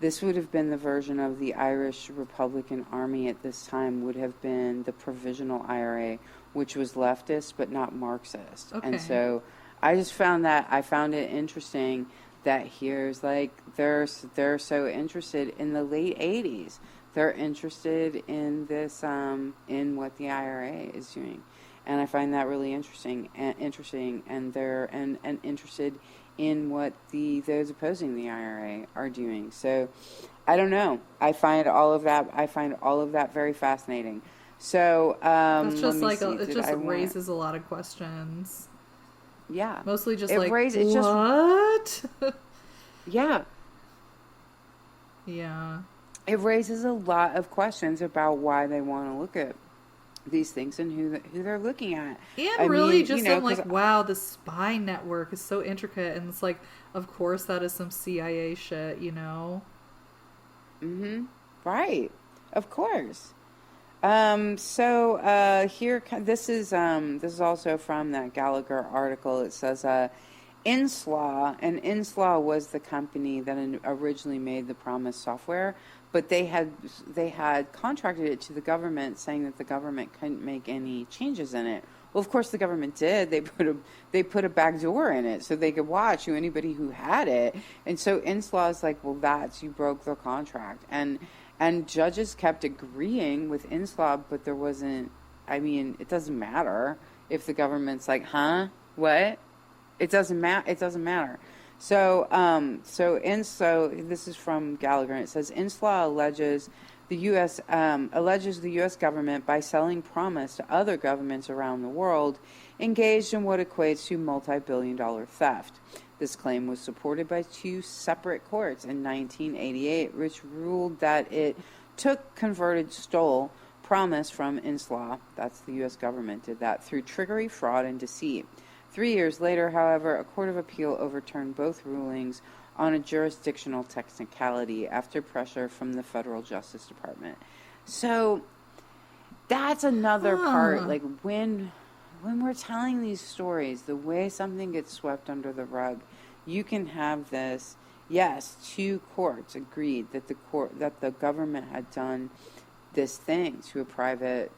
version of the Irish Republican Army at this time would have been the Provisional IRA, which was leftist but not Marxist. Okay. And so I just found it interesting that here's like they're so interested in the late 80s. They're interested in this in what the IRA is doing. And I find that really interesting, and they're interested in what those opposing the IRA are doing. So I don't know. I find all of that very fascinating. So it's just like it just raises a lot of questions. Yeah, mostly just what? Yeah, yeah. It raises a lot of questions about why they want to look at these things and who they're looking at. And I'm like, wow, the spy network is so intricate, and it's like, of course that is some CIA shit, Mm-hmm. Right. Of course. Here, this is also from that Gallagher article. It says, Inslaw, and Inslaw was the company that originally made the Promise software, but they had contracted it to the government, saying that the government couldn't make any changes in it. Well, of course, the government did. They put a back door in it so they could watch anybody who had it. And so Inslaw is like, well, you broke the contract, and judges kept agreeing with Inslaw, but there wasn't. It doesn't matter if the government's like, huh, what? It doesn't matter. So this is from Gallagher, and it says Inslaw alleges the U.S. government, by selling Promise to other governments around the world, engaged in what equates to multi-billion-dollar theft. This claim was supported by two separate courts in 1988, which ruled that it stole Promise from Inslaw, that's the U.S. government did that, through trickery, fraud, and deceit. 3 years later, however, a court of appeal overturned both rulings on a jurisdictional technicality after pressure from the Federal Justice Department. So that's another part, like when we're telling these stories, the way something gets swept under the rug, you can have this, yes, two courts agreed that the government had done this thing to a private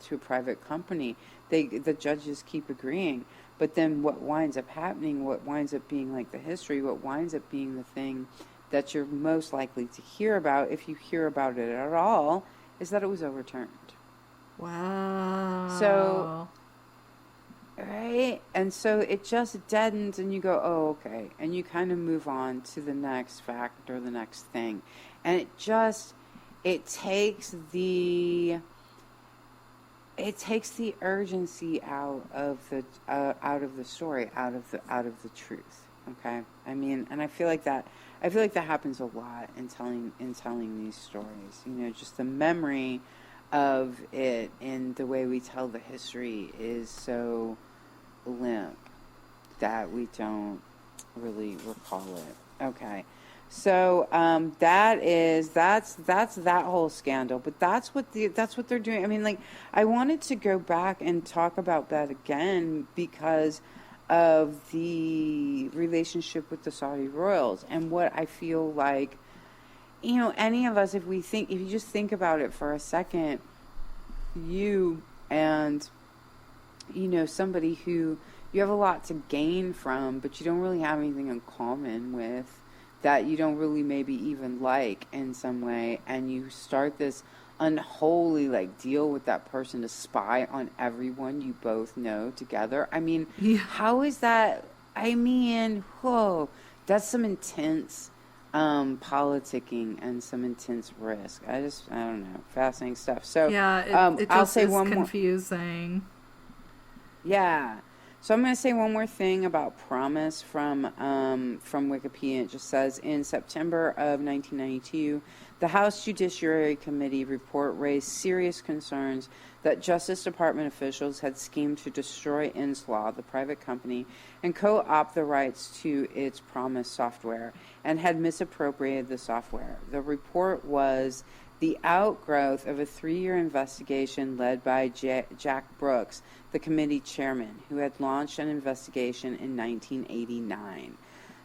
company. The judges keep agreeing. But then what winds up happening, what winds up being like the history, what winds up being the thing that you're most likely to hear about, if you hear about it at all, is that it was overturned. Wow. So, right? And so it just deadens and you go, oh, okay. And you kind of move on to the next fact or the next thing. And it takes the urgency out of the story, out of the truth. Okay, and I feel like that happens a lot in telling these stories. Just the memory of it and the way we tell the history is so limp that we don't really recall it. Okay. So that's that whole scandal. But that's what they're doing. I mean, like, I wanted to go back and talk about that again because of the relationship with the Saudi royals and what I feel like, any of us, if you just think about it for a second, you and somebody who you have a lot to gain from, but you don't really have anything in common with, that you don't really maybe even like in some way, and you start this unholy like deal with that person to spy on everyone you both know together. I mean, Yeah. how is that? I mean, whoa, that's some intense politicking and some intense risk. I don't know, fascinating stuff. So Yeah, it I'll just say is one more. confusing. Yeah. So I'm going to say one more thing about promise from Wikipedia. It just says in September of 1992, the House Judiciary Committee report raised serious concerns that Justice Department officials had schemed to destroy Inslaw, the private company, and co-opt the rights to its Promise software, and had misappropriated the software. The report was the outgrowth of a 3-year investigation led by Jack Brooks, the committee chairman, who had launched an investigation in 1989.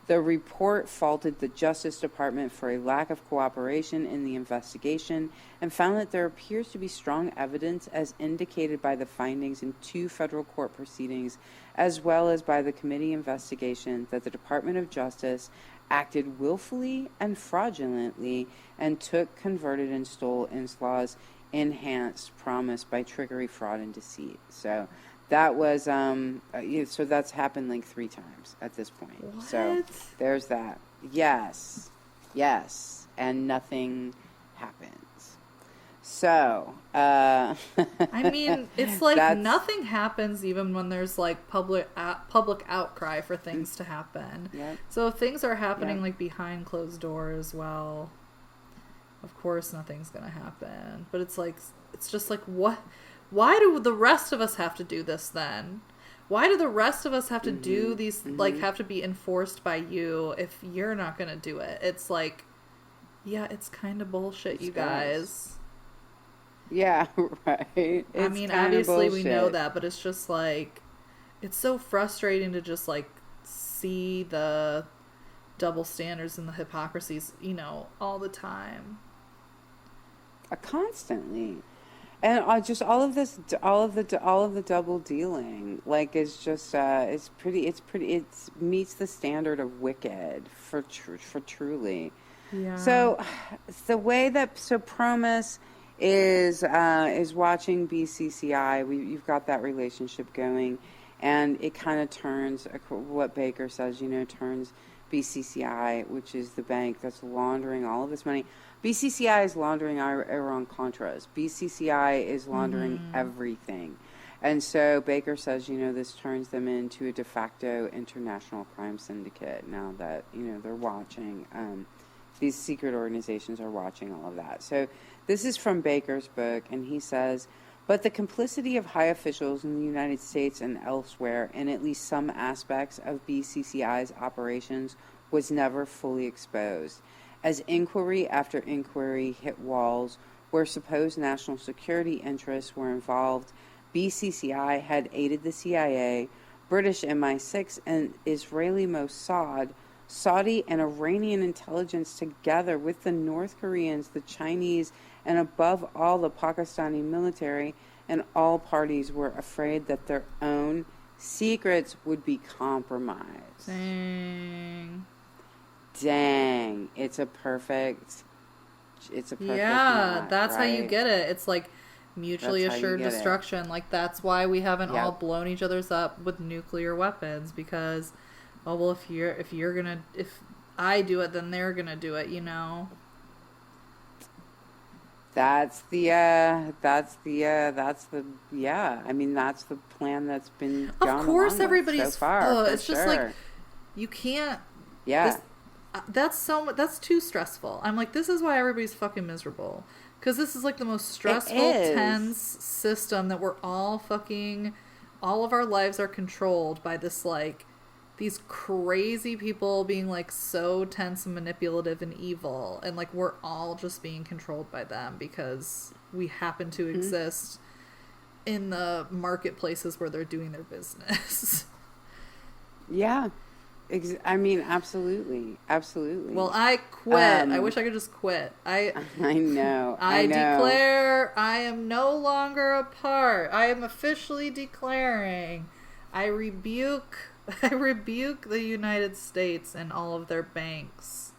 The report faulted the Justice Department for a lack of cooperation in the investigation and found that there appears to be strong evidence, as indicated by the findings in 2 federal court proceedings, as well as by the committee investigation, that the Department of Justice acted willfully and fraudulently and took, converted, and stole Inslaw's enhanced promise by trickery, fraud, and deceit. So that was so that's happened like 3 times at this point. What? So there's that. Yes, and nothing happens. So I mean, it's like that's, nothing happens even when there's like public outcry for things to happen. Yep. So if things are happening Yep. like behind closed doors, well, of course nothing's gonna happen. But it's just like, what? Why do the rest of us have to do this then? Why do the rest of us have to do these, like, have to be enforced by you if you're not gonna do it? It's like, yeah, it's kind of bullshit, you guys. Yeah, right. I mean, obviously we know that, but it's just like, it's so frustrating to just like see the double standards and the hypocrisies, all the time. Constantly. And just all of the double dealing, like, it's just it meets the standard of wicked for truly. Yeah. So the way that Promise is watching BCCI. You've got that relationship going, and it kind of turns what Baker says. Turns BCCI, which is the bank that's laundering all of this money. BCCI is laundering Iran Contras. BCCI is laundering everything. And so Baker says, this turns them into a de facto international crime syndicate now that, they're watching. These secret organizations are watching all of that. So this is from Baker's book, and he says, but the complicity of high officials in the United States and elsewhere in at least some aspects of BCCI's operations was never fully exposed. As inquiry after inquiry hit walls where supposed national security interests were involved, BCCI had aided the CIA, British MI6, and Israeli Mossad, Saudi and Iranian intelligence together with the North Koreans, the Chinese, and above all the Pakistani military, and all parties were afraid that their own secrets would be compromised. Dang. It's a perfect yeah, knot, that's right? how you get it. It's like mutually assured destruction. Like, that's why we haven't all blown each other's up with nuclear weapons, because if I do it, then they're gonna do it, That's the I mean, that's the plan that's been gone Of course, along everybody's with so far. it's just like, you can't. That's too stressful. I'm like, this is why everybody's fucking miserable, because this is like the most stressful, tense system that we're all of our lives are controlled by this, like, these crazy people being like so tense and manipulative and evil, and like we're all just being controlled by them because we happen to exist in the marketplaces where they're doing their business. Yeah. I mean, absolutely. Absolutely. Well, I quit. I wish I could just quit. I know. I know. declare I am no longer a part. I am officially declaring. I rebuke the United States and all of their banks.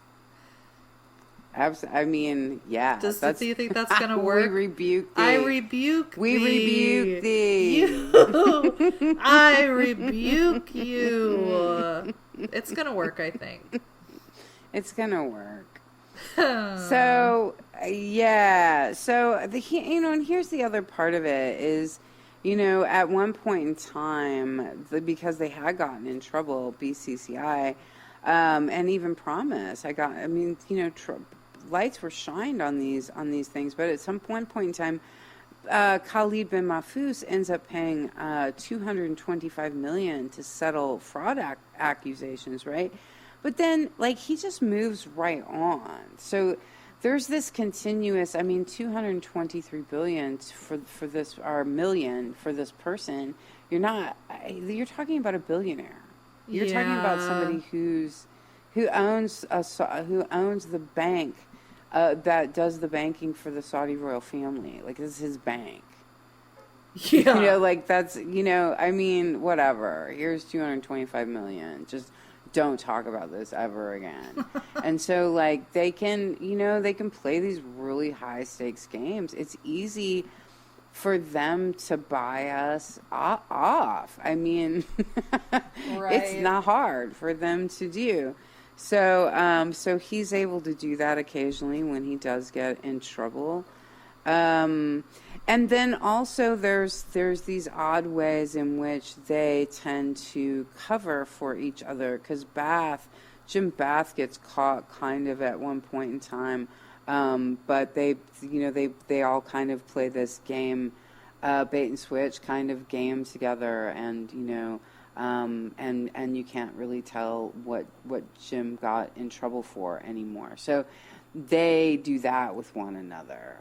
I mean, yeah. Do you think that's gonna work? We rebuke thee. I rebuke we thee. rebuke thee. You. I rebuke you. It's gonna work, I think. It's gonna work. So yeah. So and here's the other part of it is, at one point in time, because they had gotten in trouble, BCCI, and even Promise, lights were shined on these things, but at some point in time, Khalid bin Mahfouz ends up paying $225 million to settle fraud accusations, right? But then, he just moves right on. So there's this continuous. $223 billion for this, or million for this person. You're talking about a billionaire. You're talking about somebody who owns the bank. That does the banking for the Saudi royal family. This is his bank. Yeah. That's, whatever. Here's $225 million. Just don't talk about this ever again. And so, they can play these really high stakes games. It's easy for them to buy us off. Right. It's not hard for them to do. So he's able to do that occasionally when he does get in trouble. And then also there's these odd ways in which they tend to cover for each other, because Jim Bath gets caught kind of at one point in time, but they all kind of play this game, bait and switch kind of game together, and and you can't really tell what Jim got in trouble for anymore. So they do that with one another.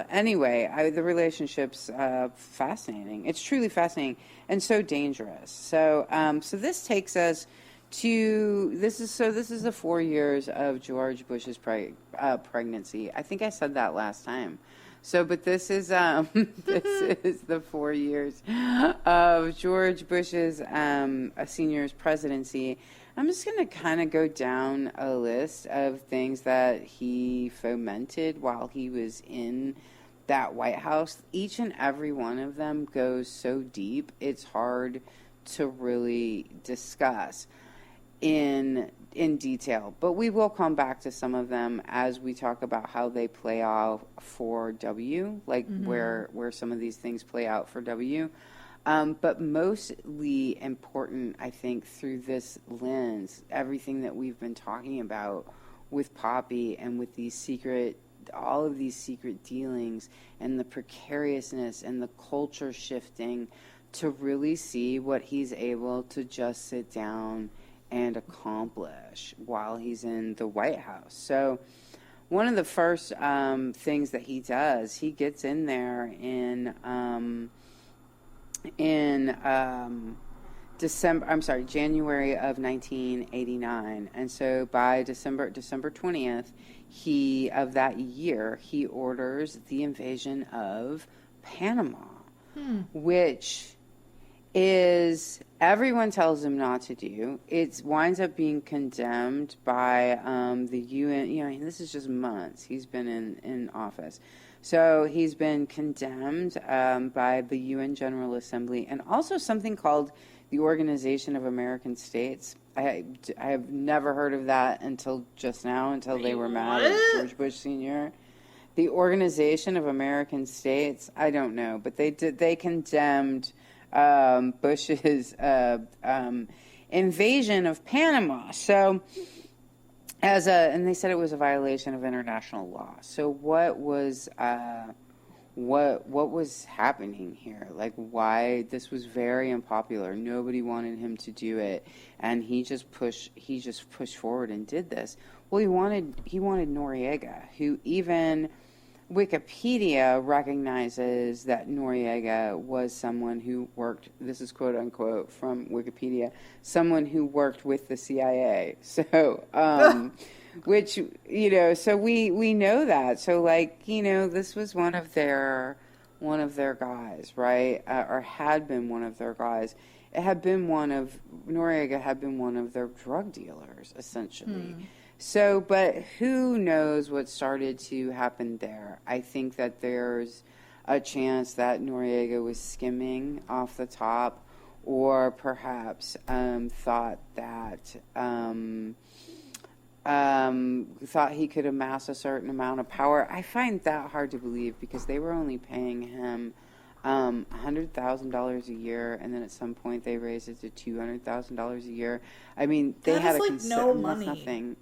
Anyway, the relationship's fascinating. It's truly fascinating and so dangerous. So this takes us to this is the 4 years of George Bush's pregnancy. I think I said that last time. So, but this is this is the 4 years of George Bush's senior's presidency. I'm just going to kind of go down a list of things that he fomented while he was in that White House. Each and every one of them goes so deep, it's hard to really discuss in detail, but we will come back to some of them as we talk about how they play out for W, where some of these things play out for W. But mostly important, I think, through this lens, everything that we've been talking about with Poppy and with all of these secret dealings and the precariousness and the culture shifting, to really see what he's able to just sit down and accomplish while he's in the White House. So one of the first things that he does, he gets in there in January of 1989. And so by December 20th, of that year, he orders the invasion of Panama, which is, everyone tells him not to do. It winds up being condemned by the UN. This is just months he's been in office. So he's been condemned by the UN General Assembly, and also something called the Organization of American States. I have never heard of that until just now, until they were mad at George Bush Sr. The Organization of American States, I don't know, but they condemned Bush's invasion of Panama. So and they said it was a violation of international law. So what what was happening here, like why this was very unpopular. Nobody wanted him to do it, and he just pushed forward and did this. Well, he wanted Noriega, who even Wikipedia recognizes that Noriega was someone who worked, this is quote unquote from Wikipedia, someone who worked with the CIA. So, which, so we know that. So, like, this was one of their guys, right? Or had been one of their guys. Noriega had been one of their drug dealers, essentially. So, but who knows what started to happen there? I think that there's a chance that Noriega was skimming off the top, or perhaps thought he could amass a certain amount of power. I find that hard to believe because they were only paying him $100,000 a year, and then at some point they raised it to $200,000 a year. I mean, they had no money. That's nothing.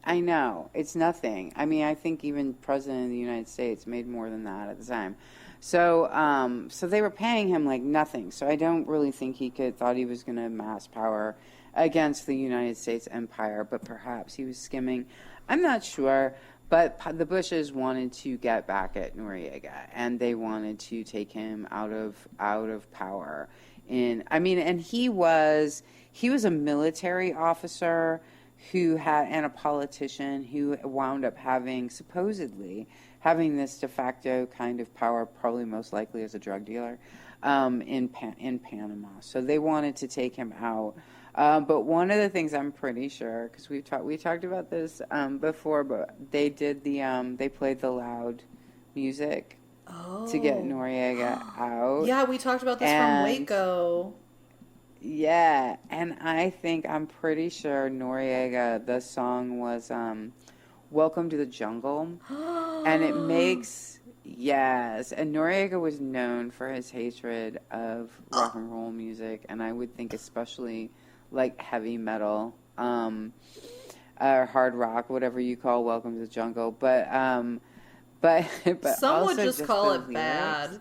I know, it's nothing. I mean, I think even President of the United States made more than that at the time. So, so they were paying him like nothing. So I don't really think he thought he was going to amass power against the United States empire, but perhaps he was skimming. I'm not sure, but the Bushes wanted to get back at Noriega, and they wanted to take him out of power. And he was a military officer and a politician who wound up supposedly having this de facto kind of power, probably most likely as a drug dealer, in Panama. So they wanted to take him out. But one of the things I'm pretty sure, because we talked about this before, but they played the loud music to get Noriega out. Yeah, we talked about this from Waco. Yeah, and I'm pretty sure Noriega, the song was Welcome to the Jungle. And it makes, yes, and Noriega was known for his hatred of rock and roll music, and I would think especially like heavy metal, or hard rock, whatever you call Welcome to the Jungle. But some would also just call it lyrics. bad.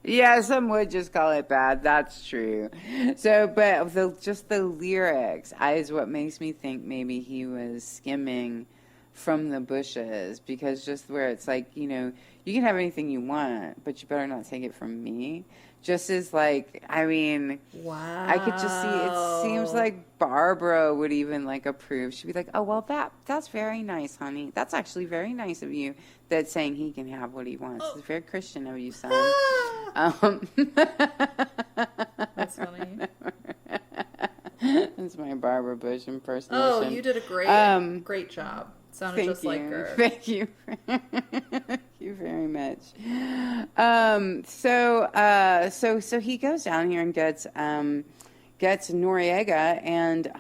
Yeah, some would just call it bad. That's true. So, but just the lyrics is what makes me think maybe he was skimming from the Bushes, because just where it's like, you can have anything you want, but you better not take it from me. Just as like, I mean, wow. I could just see, it seems like Barbara would even like approve. She'd be like, oh, well, that's very nice, honey. That's actually very nice of you, that's saying he can have what he wants. It's very Christian of you, son. That's funny. That's my Barbara Bush impersonation. Oh, you did a great job. Sounded just like her. Thank you. Thank you very much. So he goes down here and gets Noriega, and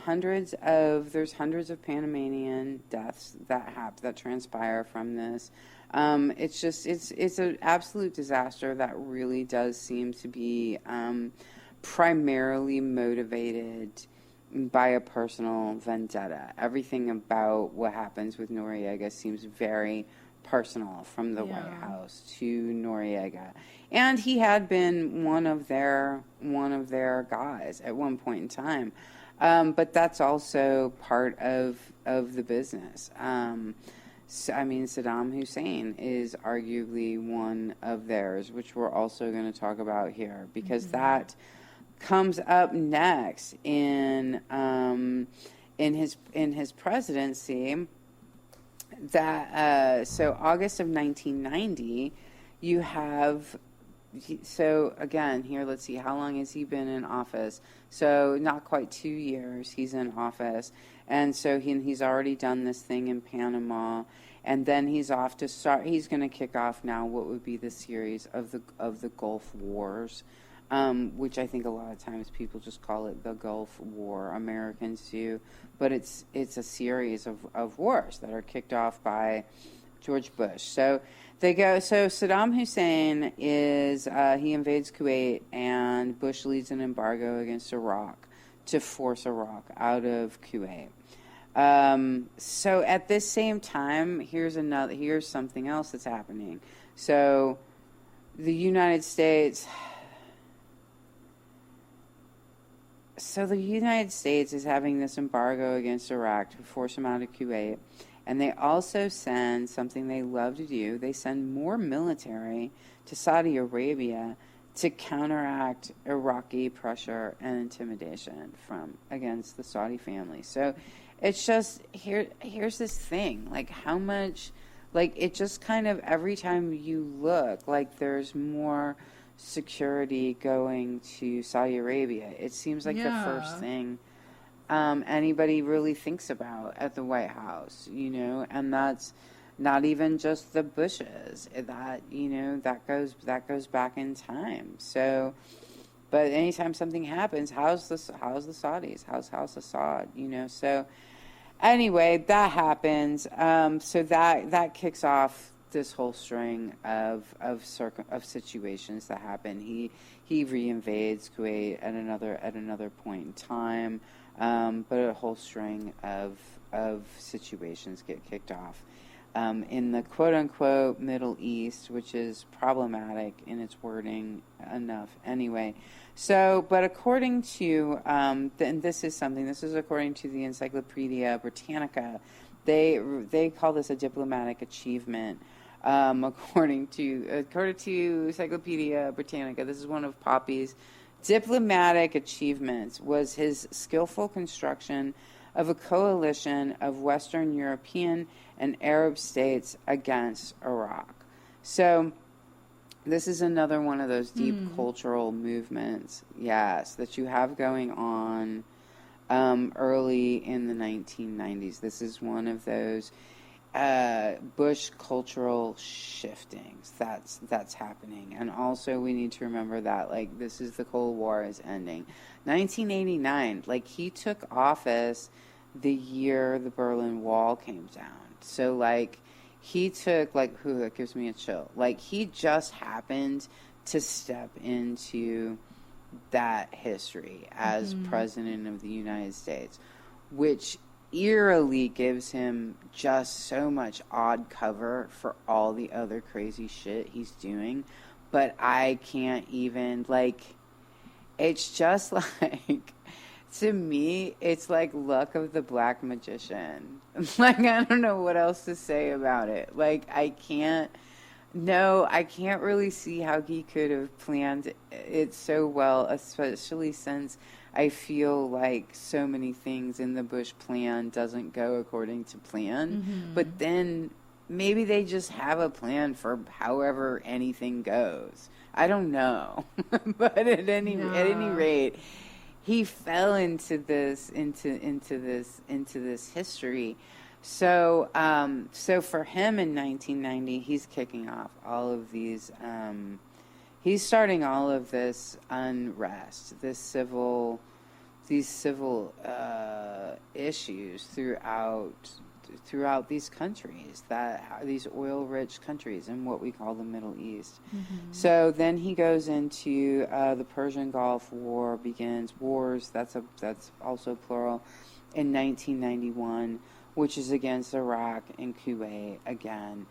there's hundreds of Panamanian deaths that transpire from this. It's an absolute disaster that really does seem to be primarily motivated by a personal vendetta. Everything about what happens with Noriega seems very personal from the White House to Noriega. And he had been one of their guys at one point in time. But that's also part of the business. Saddam Hussein is arguably one of theirs, which we're also going to talk about here, because that comes up next in his presidency. That so August of 1990, you have. So again, here, let's see, how long has he been in office? So not quite 2 years he's in office, and so he's already done this thing in Panama, and then he's off to start. He's going to kick off now what would be the series of the Gulf Wars, which I think a lot of times people just call it the Gulf War. Americans do, but it's a series of wars that are kicked off by George Bush. So they go. So Saddam Hussein he invades Kuwait, and Bush leads an embargo against Iraq to force Iraq out of Kuwait. So at this same time, here's something else that's happening. So the United States. So the United States is having this embargo against Iraq to force them out of Kuwait. And they also send something they love to do. They send more military to Saudi Arabia to counteract Iraqi pressure and intimidation from against the Saudi family. So it's just here's this thing. Like how much like it just kind of every time you look like there's more security going to Saudi Arabia. It seems like the first thing anybody really thinks about at the White House, you know, and that's not even just the Bushes. That you know that goes back in time. So, but anytime something happens, how's the Saudis? How's Saud? You know. So anyway, that happens. So that kicks off this whole string of situations that happen. He reinvades Kuwait at another point in time. But a whole string of situations get kicked off in the quote-unquote Middle East, which is problematic in its wording enough anyway. So, but according to, and this is according to the Encyclopedia Britannica, they call this a diplomatic achievement. According to Encyclopedia Britannica, this is one of Poppy's diplomatic achievements was his skillful construction of a coalition of Western European and Arab states against Iraq. So this is another one of those deep cultural movements, yes, that you have going on early in the 1990s. This is one of those Bush cultural shiftings that's happening. And also we need to remember that like this is the Cold War is ending. 1989, like he took office the year the Berlin Wall came down. So like he took like that gives me a chill. Like he just happened to step into that history as president of the United States, which eerily gives him just so much odd cover for all the other crazy shit he's doing. But I can't even, like, it's just like, to me, it's like luck of the black magician. Like, I don't know what else to say about it. Like, I can't really see how he could have planned it so well, especially since I feel like so many things in the Bush plan doesn't go according to plan. But then maybe they just have a plan for however anything goes. I don't know. But at any rate, he fell into this history. So for him in 1990, he's kicking off all of these. He's starting all of this unrest, these civil issues throughout these countries, these oil-rich countries in what we call the Middle East. So then he goes into the Persian Gulf War begins. Wars, that's also plural, in 1991, which is against Iraq and Kuwait again.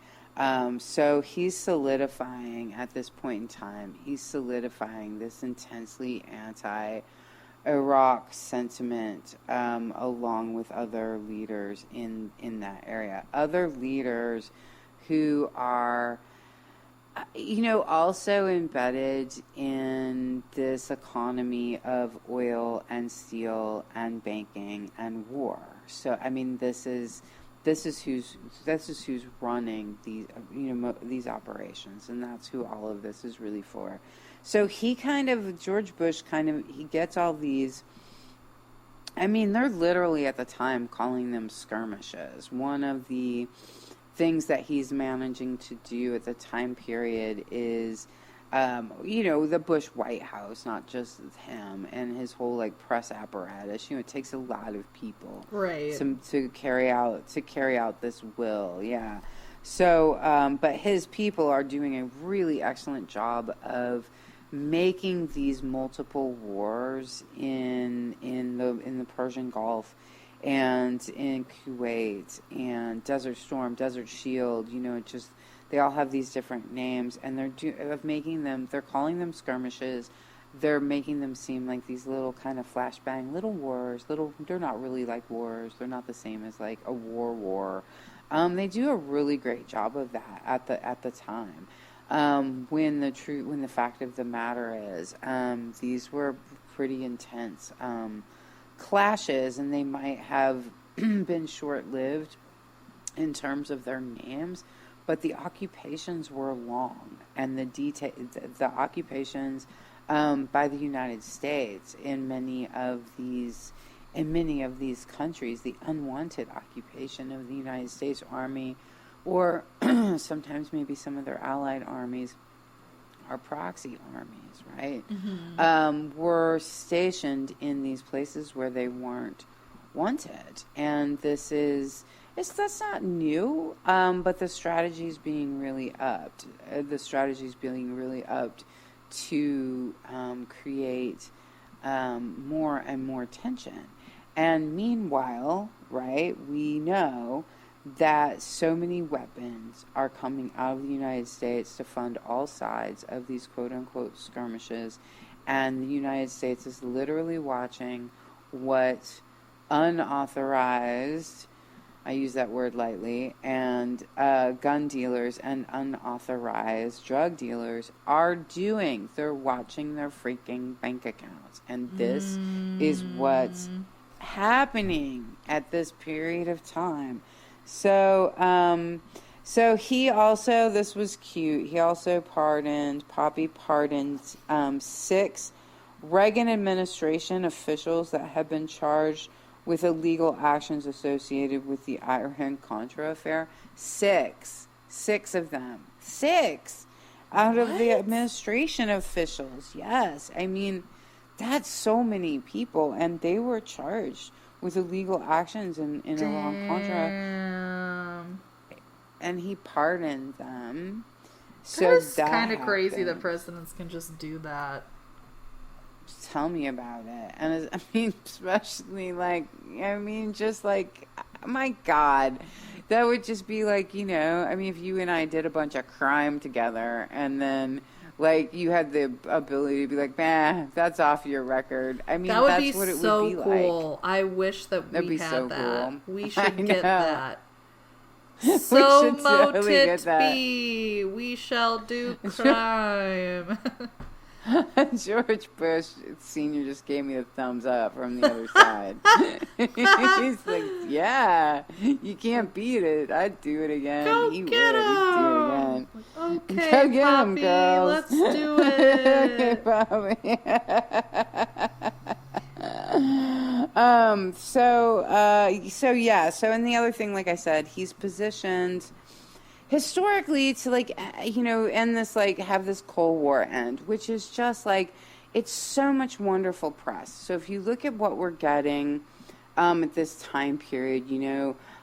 So he's solidifying, at this point in time, this intensely anti-Iraq sentiment, along with other leaders in that area. Other leaders who are, also embedded in this economy of oil and steel and banking and war. So, I mean, this is who's running these these operations, and that's who all of this is really for. So George Bush he gets all these. I mean, they're literally at the time calling them skirmishes. One of the things that he's managing to do at the time period is, the Bush White House, not just him and his whole press apparatus. It takes a lot of people, right, to carry out this will. Yeah. So, but his people are doing a really excellent job of making these multiple wars in the Persian Gulf and in Kuwait and Desert Storm, Desert Shield. They all have these different names, and they're calling them skirmishes. They're making them seem like these little kind of flashbang, little wars. They're not really like wars. They're not the same as like a war. They do a really great job of that at the time. When the fact of the matter is, these were pretty intense clashes, and they might have been short-lived in terms of their names, but the occupations were long, and the occupations by the United States in many of these countries, the unwanted occupation of the United States Army, or sometimes maybe some of their allied armies, or proxy armies, right? Mm-hmm. Were stationed in these places where they weren't wanted, and that's not new, but the strategy's being really upped. To create more and more tension. And meanwhile, right, we know that so many weapons are coming out of the United States to fund all sides of these quote-unquote skirmishes, and the United States is literally watching what unauthorized, I use that word lightly, and gun dealers and unauthorized drug dealers are doing. They're watching their freaking bank accounts. And this is what's happening at this period of time. So he also, this was cute, he also Poppy pardoned 6 Reagan administration officials that had been charged with illegal actions associated with the Iran-Contra affair. 6 of them. 6 out of the administration officials. Yes. I mean, that's so many people, and they were charged with illegal actions in Iran-Contra. And he pardoned them. So it's kind of crazy that presidents can just do that. Tell me about it. And especially just like, my God, that would just be like, if you and I did a bunch of crime together, and then like you had the ability to be like, man, that's off your record. That's what it would be so cool. like. I wish that we had so that. Cool. We should get that. So moted be. We shall do crime. George Bush Sr. just gave me a thumbs up from the other side. He's like, yeah, you can't beat it. I'd do it again. Go he get would. him. He'd do it again. Okay, go get Poppy, him, girls. let's do it. Poppy. And the other thing, like I said, he's positioned historically to end this, have this Cold War end, which is just it's so much wonderful press. So if you look at what we're getting at this time period,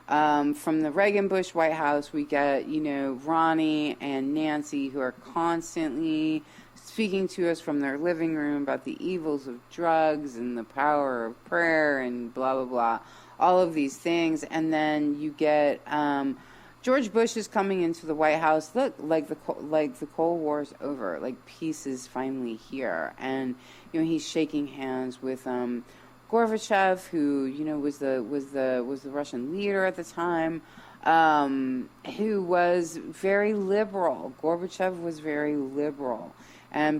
from the Reagan-Bush White House, we get, Ronnie and Nancy, who are constantly speaking to us from their living room about the evils of drugs and the power of prayer and blah, blah, blah, all of these things. And then you get George Bush is coming into the White House. Look, the Cold War is over. Peace is finally here. And, he's shaking hands with Gorbachev, who, was the Russian leader at the time, who was very liberal. Gorbachev was very liberal. I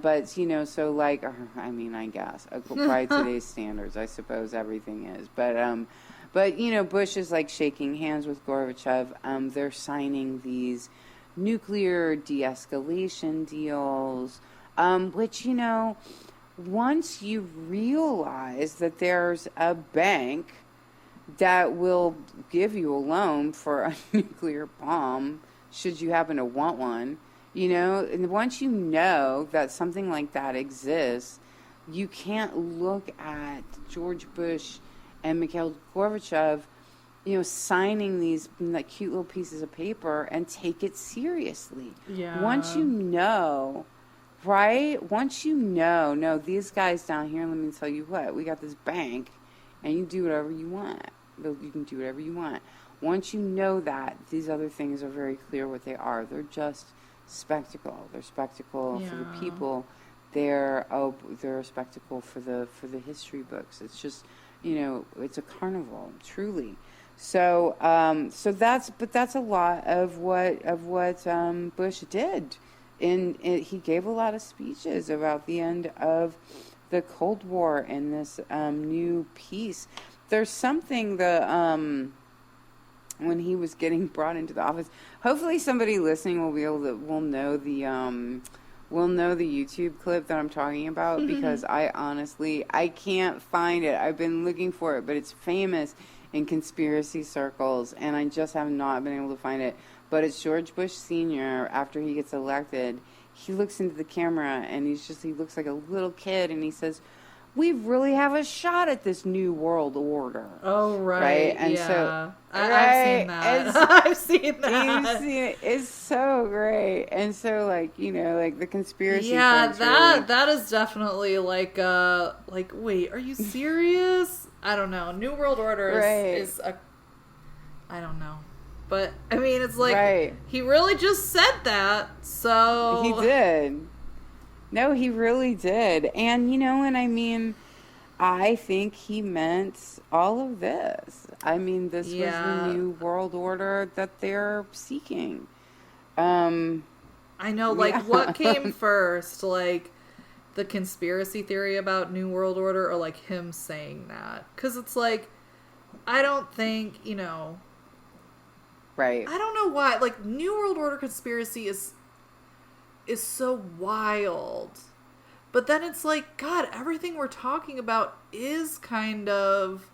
guess by today's standards, I suppose everything is. But Bush is shaking hands with Gorbachev. They're signing these nuclear de-escalation deals, which, once you realize that there's a bank that will give you a loan for a nuclear bomb, should you happen to want one, and once you know that something like that exists, you can't look at George Bush and Mikhail Gorbachev, signing these cute little pieces of paper and take it seriously. Yeah. Once you know, right? Once you know, no, these guys down here, let me tell you what, we got this bank, and you do whatever you want. You can do whatever you want. once you know that, these other things are very clear what they are. They're just spectacle. They're spectacle for the people. They're a spectacle for the history books. It's just, it's a carnival, truly. So that's a lot of what Bush did. He gave a lot of speeches about the end of the Cold War and this new peace. There's something when he was getting brought into the office. Hopefully, somebody listening will know the YouTube clip that I'm talking about, because I can't find it. I've been looking for it, but it's famous in conspiracy circles, and I just have not been able to find it. But it's George Bush Sr. after he gets elected. He looks into the camera, and he looks like a little kid, and he says, "We really have a shot at this new world order." Oh, right. And yeah. so, I've seen that. I've seen that. You've seen it. It's so great. And so, the conspiracy. Yeah, that is definitely wait, are you serious? I don't know. New World Order is I don't know. But, I mean, it's he really just said that, so. He did. No, he really did. And, I think he meant all of this. I mean, this was the new world order that they're seeking. I know, what came first? The conspiracy theory about New World Order, or, him saying that? Because it's I don't think, Right. I don't know why. New World Order conspiracy is so wild. But then it's God, everything we're talking about is kind of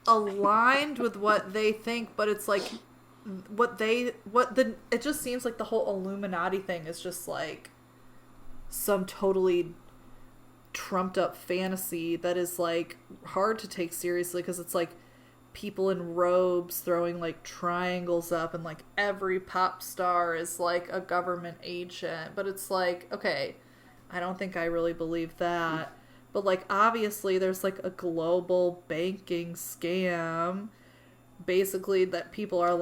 aligned with what they think, but it's it just seems like the whole Illuminati thing is just some totally trumped up fantasy that is hard to take seriously, because it's people in robes throwing triangles up, and every pop star is a government agent. But it's okay, I don't think I really believe that. But obviously there's a global banking scam basically that people are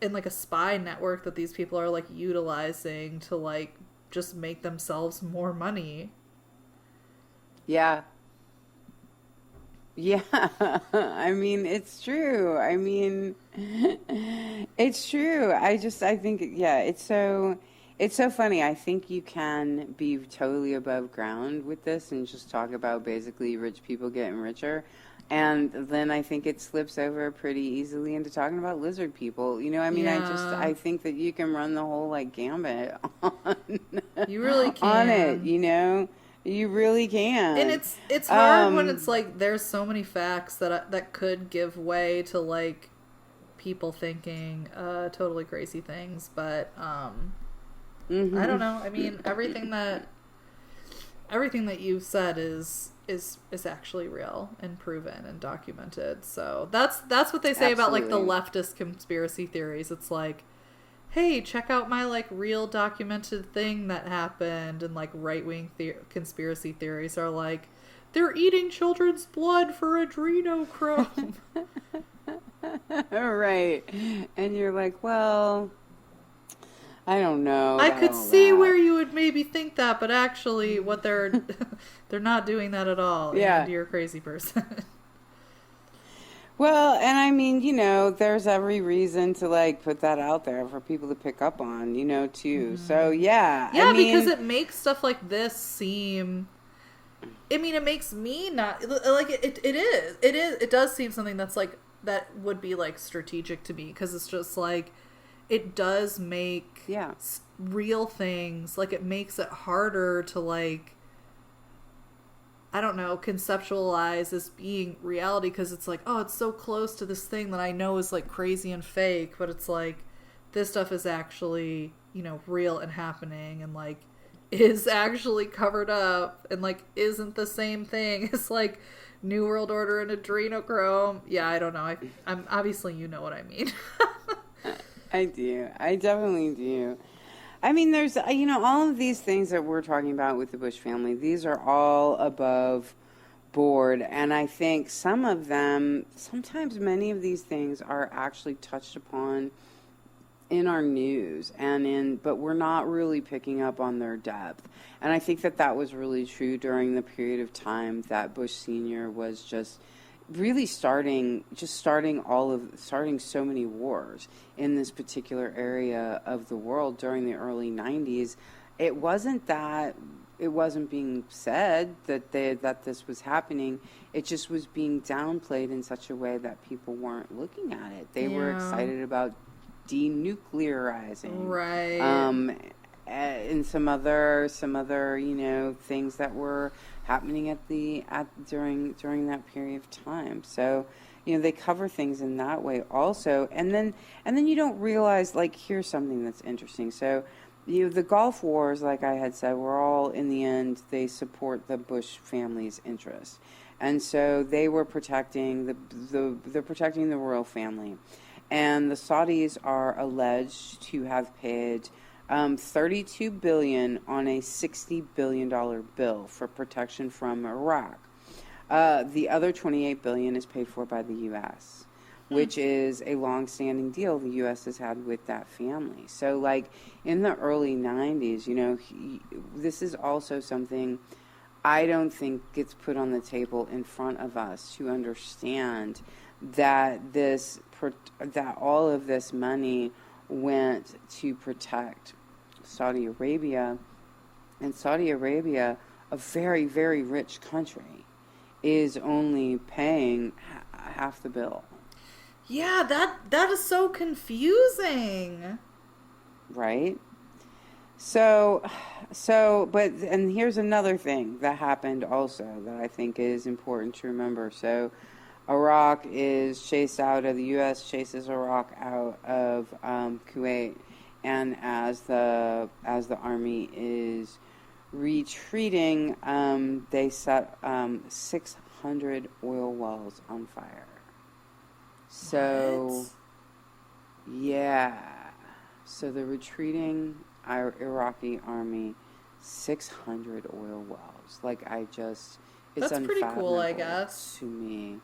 in a spy network that these people are utilizing to just make themselves more money. Yeah. Yeah, I mean, it's true. I mean, it's true. I think, it's so funny. I think you can be totally above ground with this and just talk about basically rich people getting richer. And then I think it slips over pretty easily into talking about lizard people. I think that you can run the whole gambit on, you really can. On it, You really can. And it's hard when it's there's so many facts that could give way to people thinking totally crazy things, but I don't know. I mean, everything that you've said is actually real and proven and documented. So that's what they say about the leftist conspiracy theories. It's hey, check out my real documented thing that happened, and right-wing conspiracy theories are they're eating children's blood for adrenochrome. Right. And you're well, I don't know. I could see where you would maybe think that, but actually what they're not doing that at all. Yeah. And you're a crazy person. Well, and I mean, there's every reason to put that out there for people to pick up on, too. Mm-hmm. So yeah. Yeah, because it makes stuff like this seem. I mean, it makes me not it does seem something that's that would be strategic to me, because it's just it does make real things it makes it harder to I don't know, conceptualize as being reality, because it's it's so close to this thing that I know is crazy and fake, but it's this stuff is actually, real and happening, and is actually covered up, and isn't the same thing as New World Order and adrenochrome. Yeah, I don't know. I'm obviously, what I mean. I do. I definitely do. I mean, there's, all of these things that we're talking about with the Bush family, these are all above board. And I think some of them, sometimes many of these things are actually touched upon in our news but we're not really picking up on their depth. And I think that was really true during the period of time that Bush Sr. was just really starting so many wars in this particular area of the world during the early 90s. It wasn't being said that this was happening. It just was being downplayed in such a way that people weren't looking at it. They were excited about denuclearizing, right? And some other things that were happening during that period of time. So they cover things in that way also, and then you don't realize, like, here's something that's interesting. So the Gulf Wars, like I had said, were all, in the end, they support the Bush family's interests, and so they were protecting they're protecting the royal family. And the Saudis are alleged to have paid $32 billion on a $60 billion bill for protection from Iraq. The other $28 billion is paid for by the U.S., which is a long-standing deal the U.S. has had with that family. So, like, in the early 90s, this is also something I don't think gets put on the table in front of us to understand that all of this money went to protect Saudi Arabia, and Saudi Arabia, a very, very rich country, is only paying half the bill. Yeah, that is so confusing. Right? And here's another thing that happened also that I think is important to remember. So Iraq is chased out of the U.S. chases Iraq out of Kuwait, and as the army is retreating, they set 600 oil wells on fire. So, what? Yeah. So the retreating Iraqi army, 600 oil wells. Like, it's that's pretty cool, I guess, to me.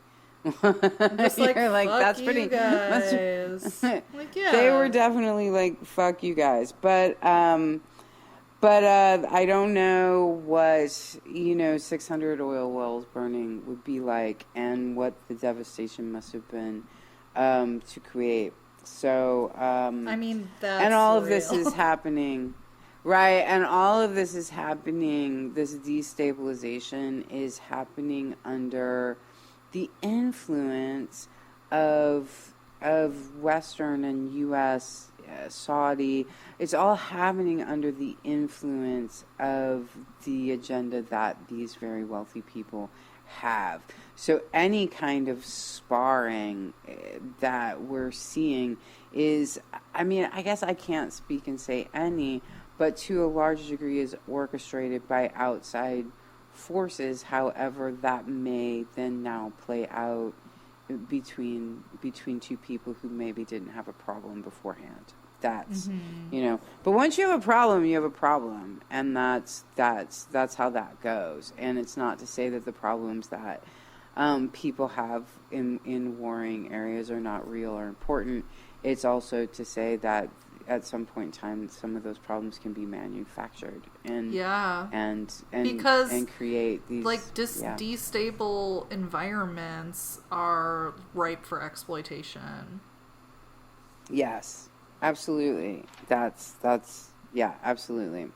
Just like, you're like, fuck that's you pretty guys. Like, yeah, they were definitely like, fuck you guys. But I don't know what 600 oil wells burning would be like, and what the devastation must have been to Kuwait. So I mean, that's and all surreal. of this is happening. Right, and all of this is happening, this destabilization is happening under the influence of Western and U.S., Saudi. It's all happening under the influence of the agenda that these very wealthy people have. So any kind of sparring that we're seeing is, I mean, I guess I can't speak and say any, but to a large degree is orchestrated by outside forces. However, that may then now play out between two people who maybe didn't have a problem beforehand. That's but once you have a problem, you have a problem, and that's how that goes. And it's not to say that the problems that people have in warring areas are not real or important. It's also to say that at some point in time, some of those problems can be manufactured and because and create these destable environments are ripe for exploitation. Yes, absolutely. That's absolutely.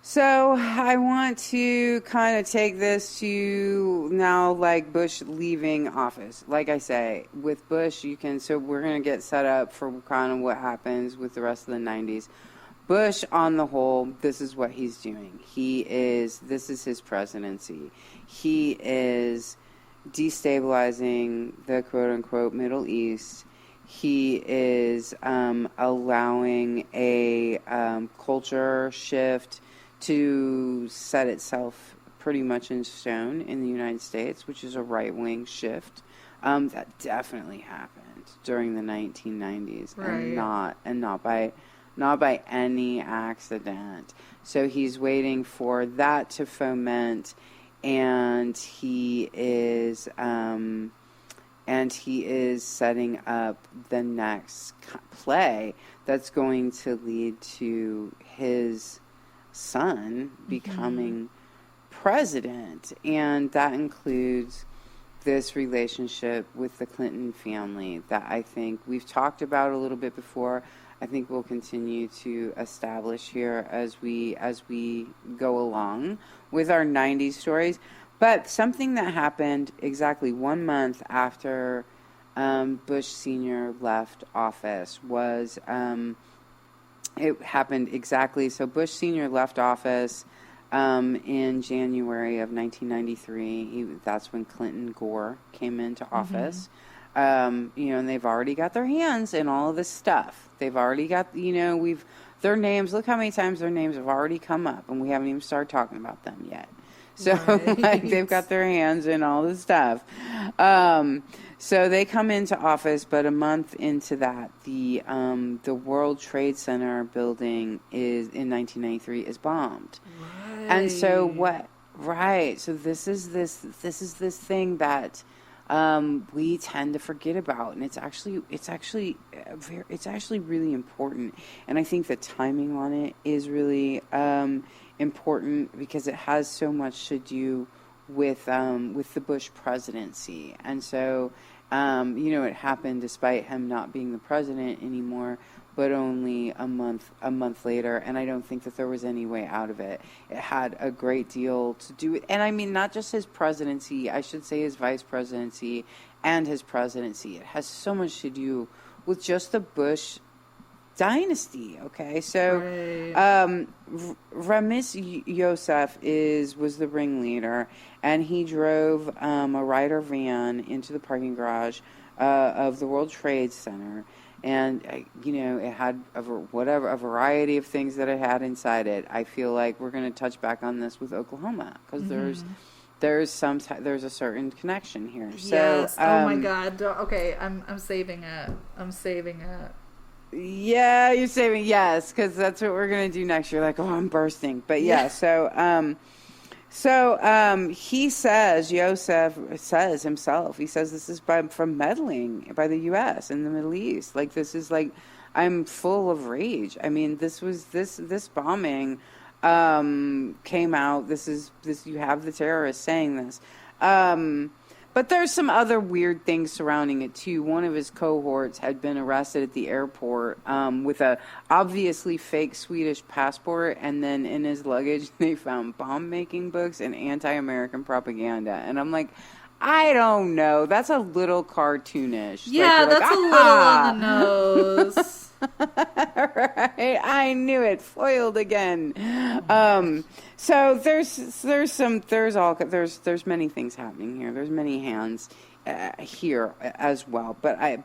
So I want to kind of take this to now, like, Bush leaving office. Like I say, with Bush, so we're going to get set up for kind of what happens with the rest of the 90s. Bush, on the whole, this is what he's doing. This is his presidency. He is destabilizing the quote-unquote Middle East. He is allowing a culture shift to set itself pretty much in stone in the United States, which is a right-wing shift. That definitely happened during the 1990s, right. and not by any accident. So he's waiting for that to foment and he is setting up the next play that's going to lead to his son becoming president, and that includes this relationship with the Clinton family that I think we've talked about a little bit before. I think we'll continue to establish here as we go along with our 90s stories. But something that happened exactly 1 month after Bush Sr. left office was, it happened exactly, so Bush Sr. left office in January of 1993. That's when Clinton Gore came into office. And they've already got their hands in all of this stuff. They've already got, their names, look how many times their names have already come up, and we haven't even started talking about them yet. So, they've got their hands in all this stuff. So they come into office, but a month into that, the World Trade Center building in 1993 is bombed. Right. And so so this is this thing that we tend to forget about, and it's actually really important. And I think the timing on it is really important because it has so much to do with the Bush presidency. And so it happened despite him not being the president anymore, but only a month later, and I don't think that there was any way out of it. It had a great deal to do with, and I mean not just his presidency, I should say his vice presidency and his presidency. It has so much to do with just the Bush dynasty. Okay, so Ramis Youssef was the ringleader, and he drove a Ryder van into the parking garage of the World Trade Center. And, it had a variety of things that it had inside it. I feel like we're going to touch back on this with Oklahoma because there's a certain connection here. Yes. So, oh my God. Okay. I'm saving it. Yeah, you're saving, yes, because that's what we're going to do next. You're like, oh, I'm bursting. But yeah. So he says, Yosef says himself, he says this is from meddling by the U.S. in the Middle East. Like, this is like, I'm full of rage. I mean, this bombing came out. This you have the terrorists saying this. But there's some other weird things surrounding it, too. One of his cohorts had been arrested at the airport with a obviously fake Swedish passport, and then in his luggage they found bomb-making books and anti-American propaganda. And I'm like, I don't know. That's a little cartoonish. Yeah, that's a little on the nose. Right, I knew it. Foiled again. So there's many things happening here. There's many hands here as well. But I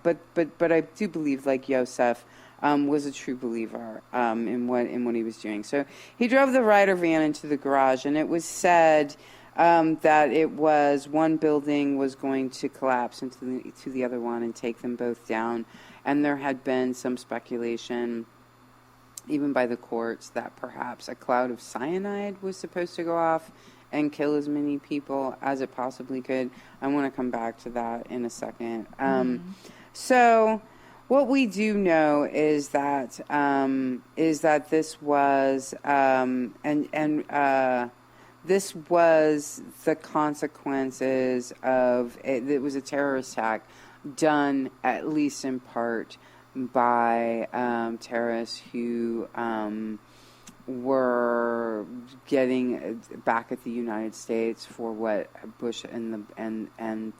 do believe, like Yosef was a true believer in what he was doing. So he drove the Ryder van into the garage, and it was said that it was one building was going to collapse into the other one and take them both down. And there had been some speculation, even by the courts, that perhaps a cloud of cyanide was supposed to go off and kill as many people as it possibly could. I want to come back to that in a second. So what we do know is that this was this was the consequences of it. It was a terrorist attack done at least in part by terrorists who were getting back at the United States for what Bush and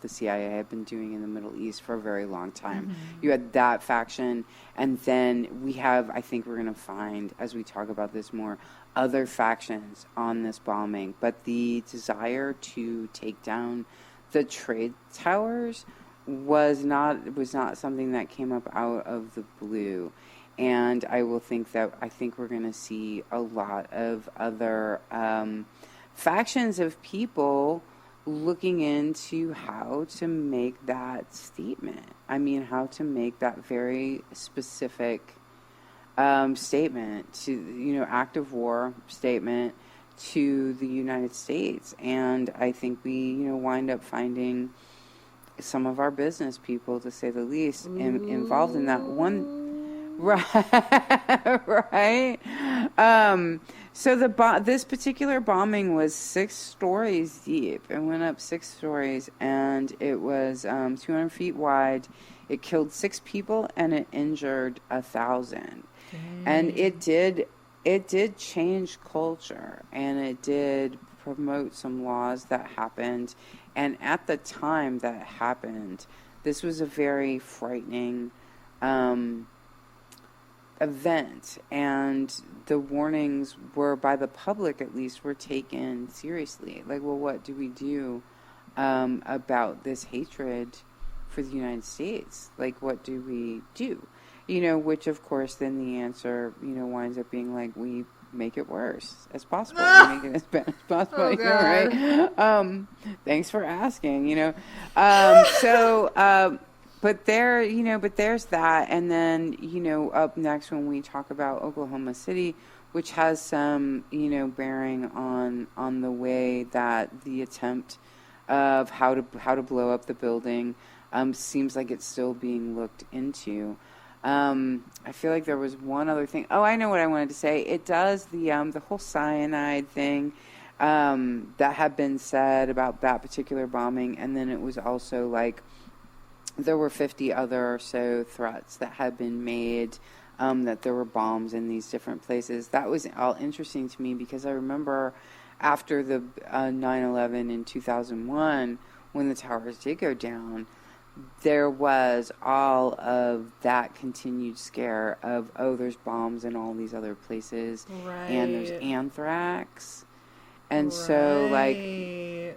the CIA had been doing in the Middle East for a very long time. You had that faction, and then we have, I think we're going to find, as we talk about this more, other factions on this bombing. But the desire to take down the trade towers was not something that came up out of the blue. And I think we're going to see a lot of other factions of people looking into how to make that statement. I mean, how to make that very specific statement to, act of war statement to the United States. And I think we, wind up finding some of our business people, to say the least, involved in that one. Right, right. So this particular bombing was 6 stories deep. It went up 6 stories, and it was 200 feet wide. It killed 6 people, and it injured 1,000. And it did change culture, and it did promote some laws that happened. And at the time that happened, this was a very frightening event, and the warnings were, by the public at least, were taken seriously. Like, well, what do we do about this hatred for the United States? Like, what do we do? Which of course then the answer, winds up being like, we make it worse as possible. We make it as bad as possible. Oh, God. Right? Thanks for asking, but there's that. And then, up next when we talk about Oklahoma City, which has some, bearing on the way that the attempt of how to blow up the building seems like it's still being looked into. I feel like there was one other thing. Oh, I know what I wanted to say. It does the whole cyanide thing that had been said about that particular bombing, and then it was also like there were 50 other or so threats that had been made, that there were bombs in these different places. That was all interesting to me because I remember after the 9/11 in 2001, when the towers did go down, there was all of that continued scare of, there's bombs in all these other places, right, and there's anthrax. And so, like,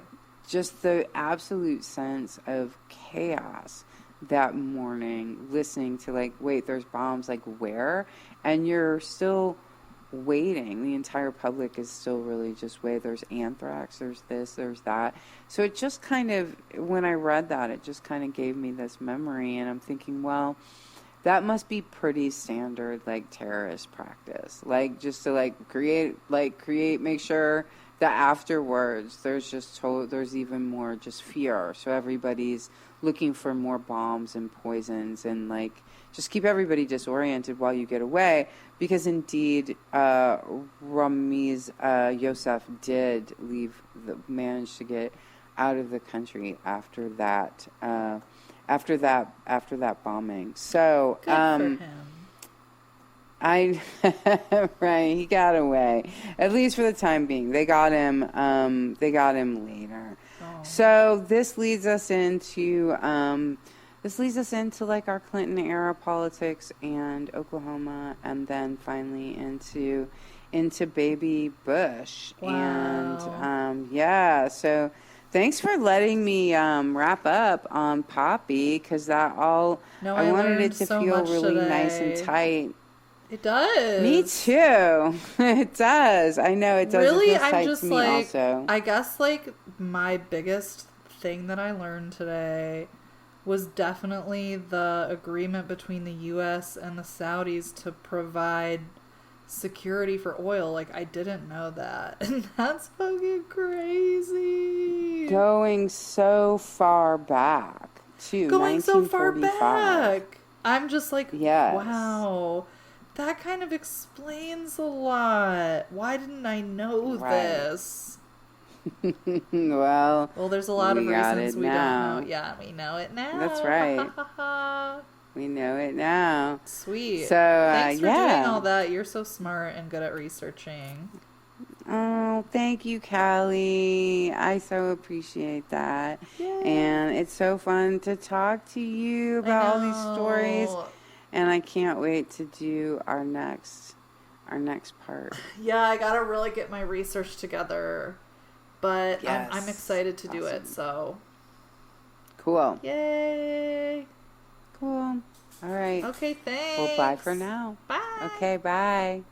just the absolute sense of chaos that morning, listening to, like, wait, there's bombs, like, where? And you're still waiting. The entire public is still really just, wait, there's anthrax, there's this, there's that. So it just kind of, when I read that, it just kind of gave me this memory, and I'm thinking, well, that must be pretty standard, like, terrorist practice. Like, just to, like, create, make sure that afterwards there's even more just fear. So everybody's looking for more bombs and poisons, and, like, just keep everybody disoriented while you get away. Because indeed, Ramiz Youssef did manage to get out of the country after that bombing. So, good for him. Right, he got away, at least for the time being. They got him later. Oh. So this leads us into like our Clinton era politics and Oklahoma, and then finally into baby Bush. Wow. And so thanks for letting me wrap up on Poppy, because I wanted it to feel really nice and tight. It does. Me too. It does. I know it does. Really, it feels I'm tight just to me like, also. I guess, like, my biggest thing that I learned today was definitely the agreement between the U.S. and the Saudis to provide security for oil. Like, I didn't know that. And that's fucking crazy. Going so far back to 1945. I'm just like, yes. Wow. That kind of explains a lot. Why didn't I know this? Well, there's a lot of reasons we now. don't know. Yeah, we know it now. That's right. We know it now. Sweet. So, thanks for doing all that. You're so smart and good at researching. Oh, thank you, Callie. I so appreciate that. Yay. And it's so fun to talk to you about all these stories. And I can't wait to do our next part. Yeah, I gotta really get my research together. But yes. I'm excited to do it, so. Cool. Yay. Cool. All right. Okay, thanks. Well, bye for now. Bye. Okay, bye.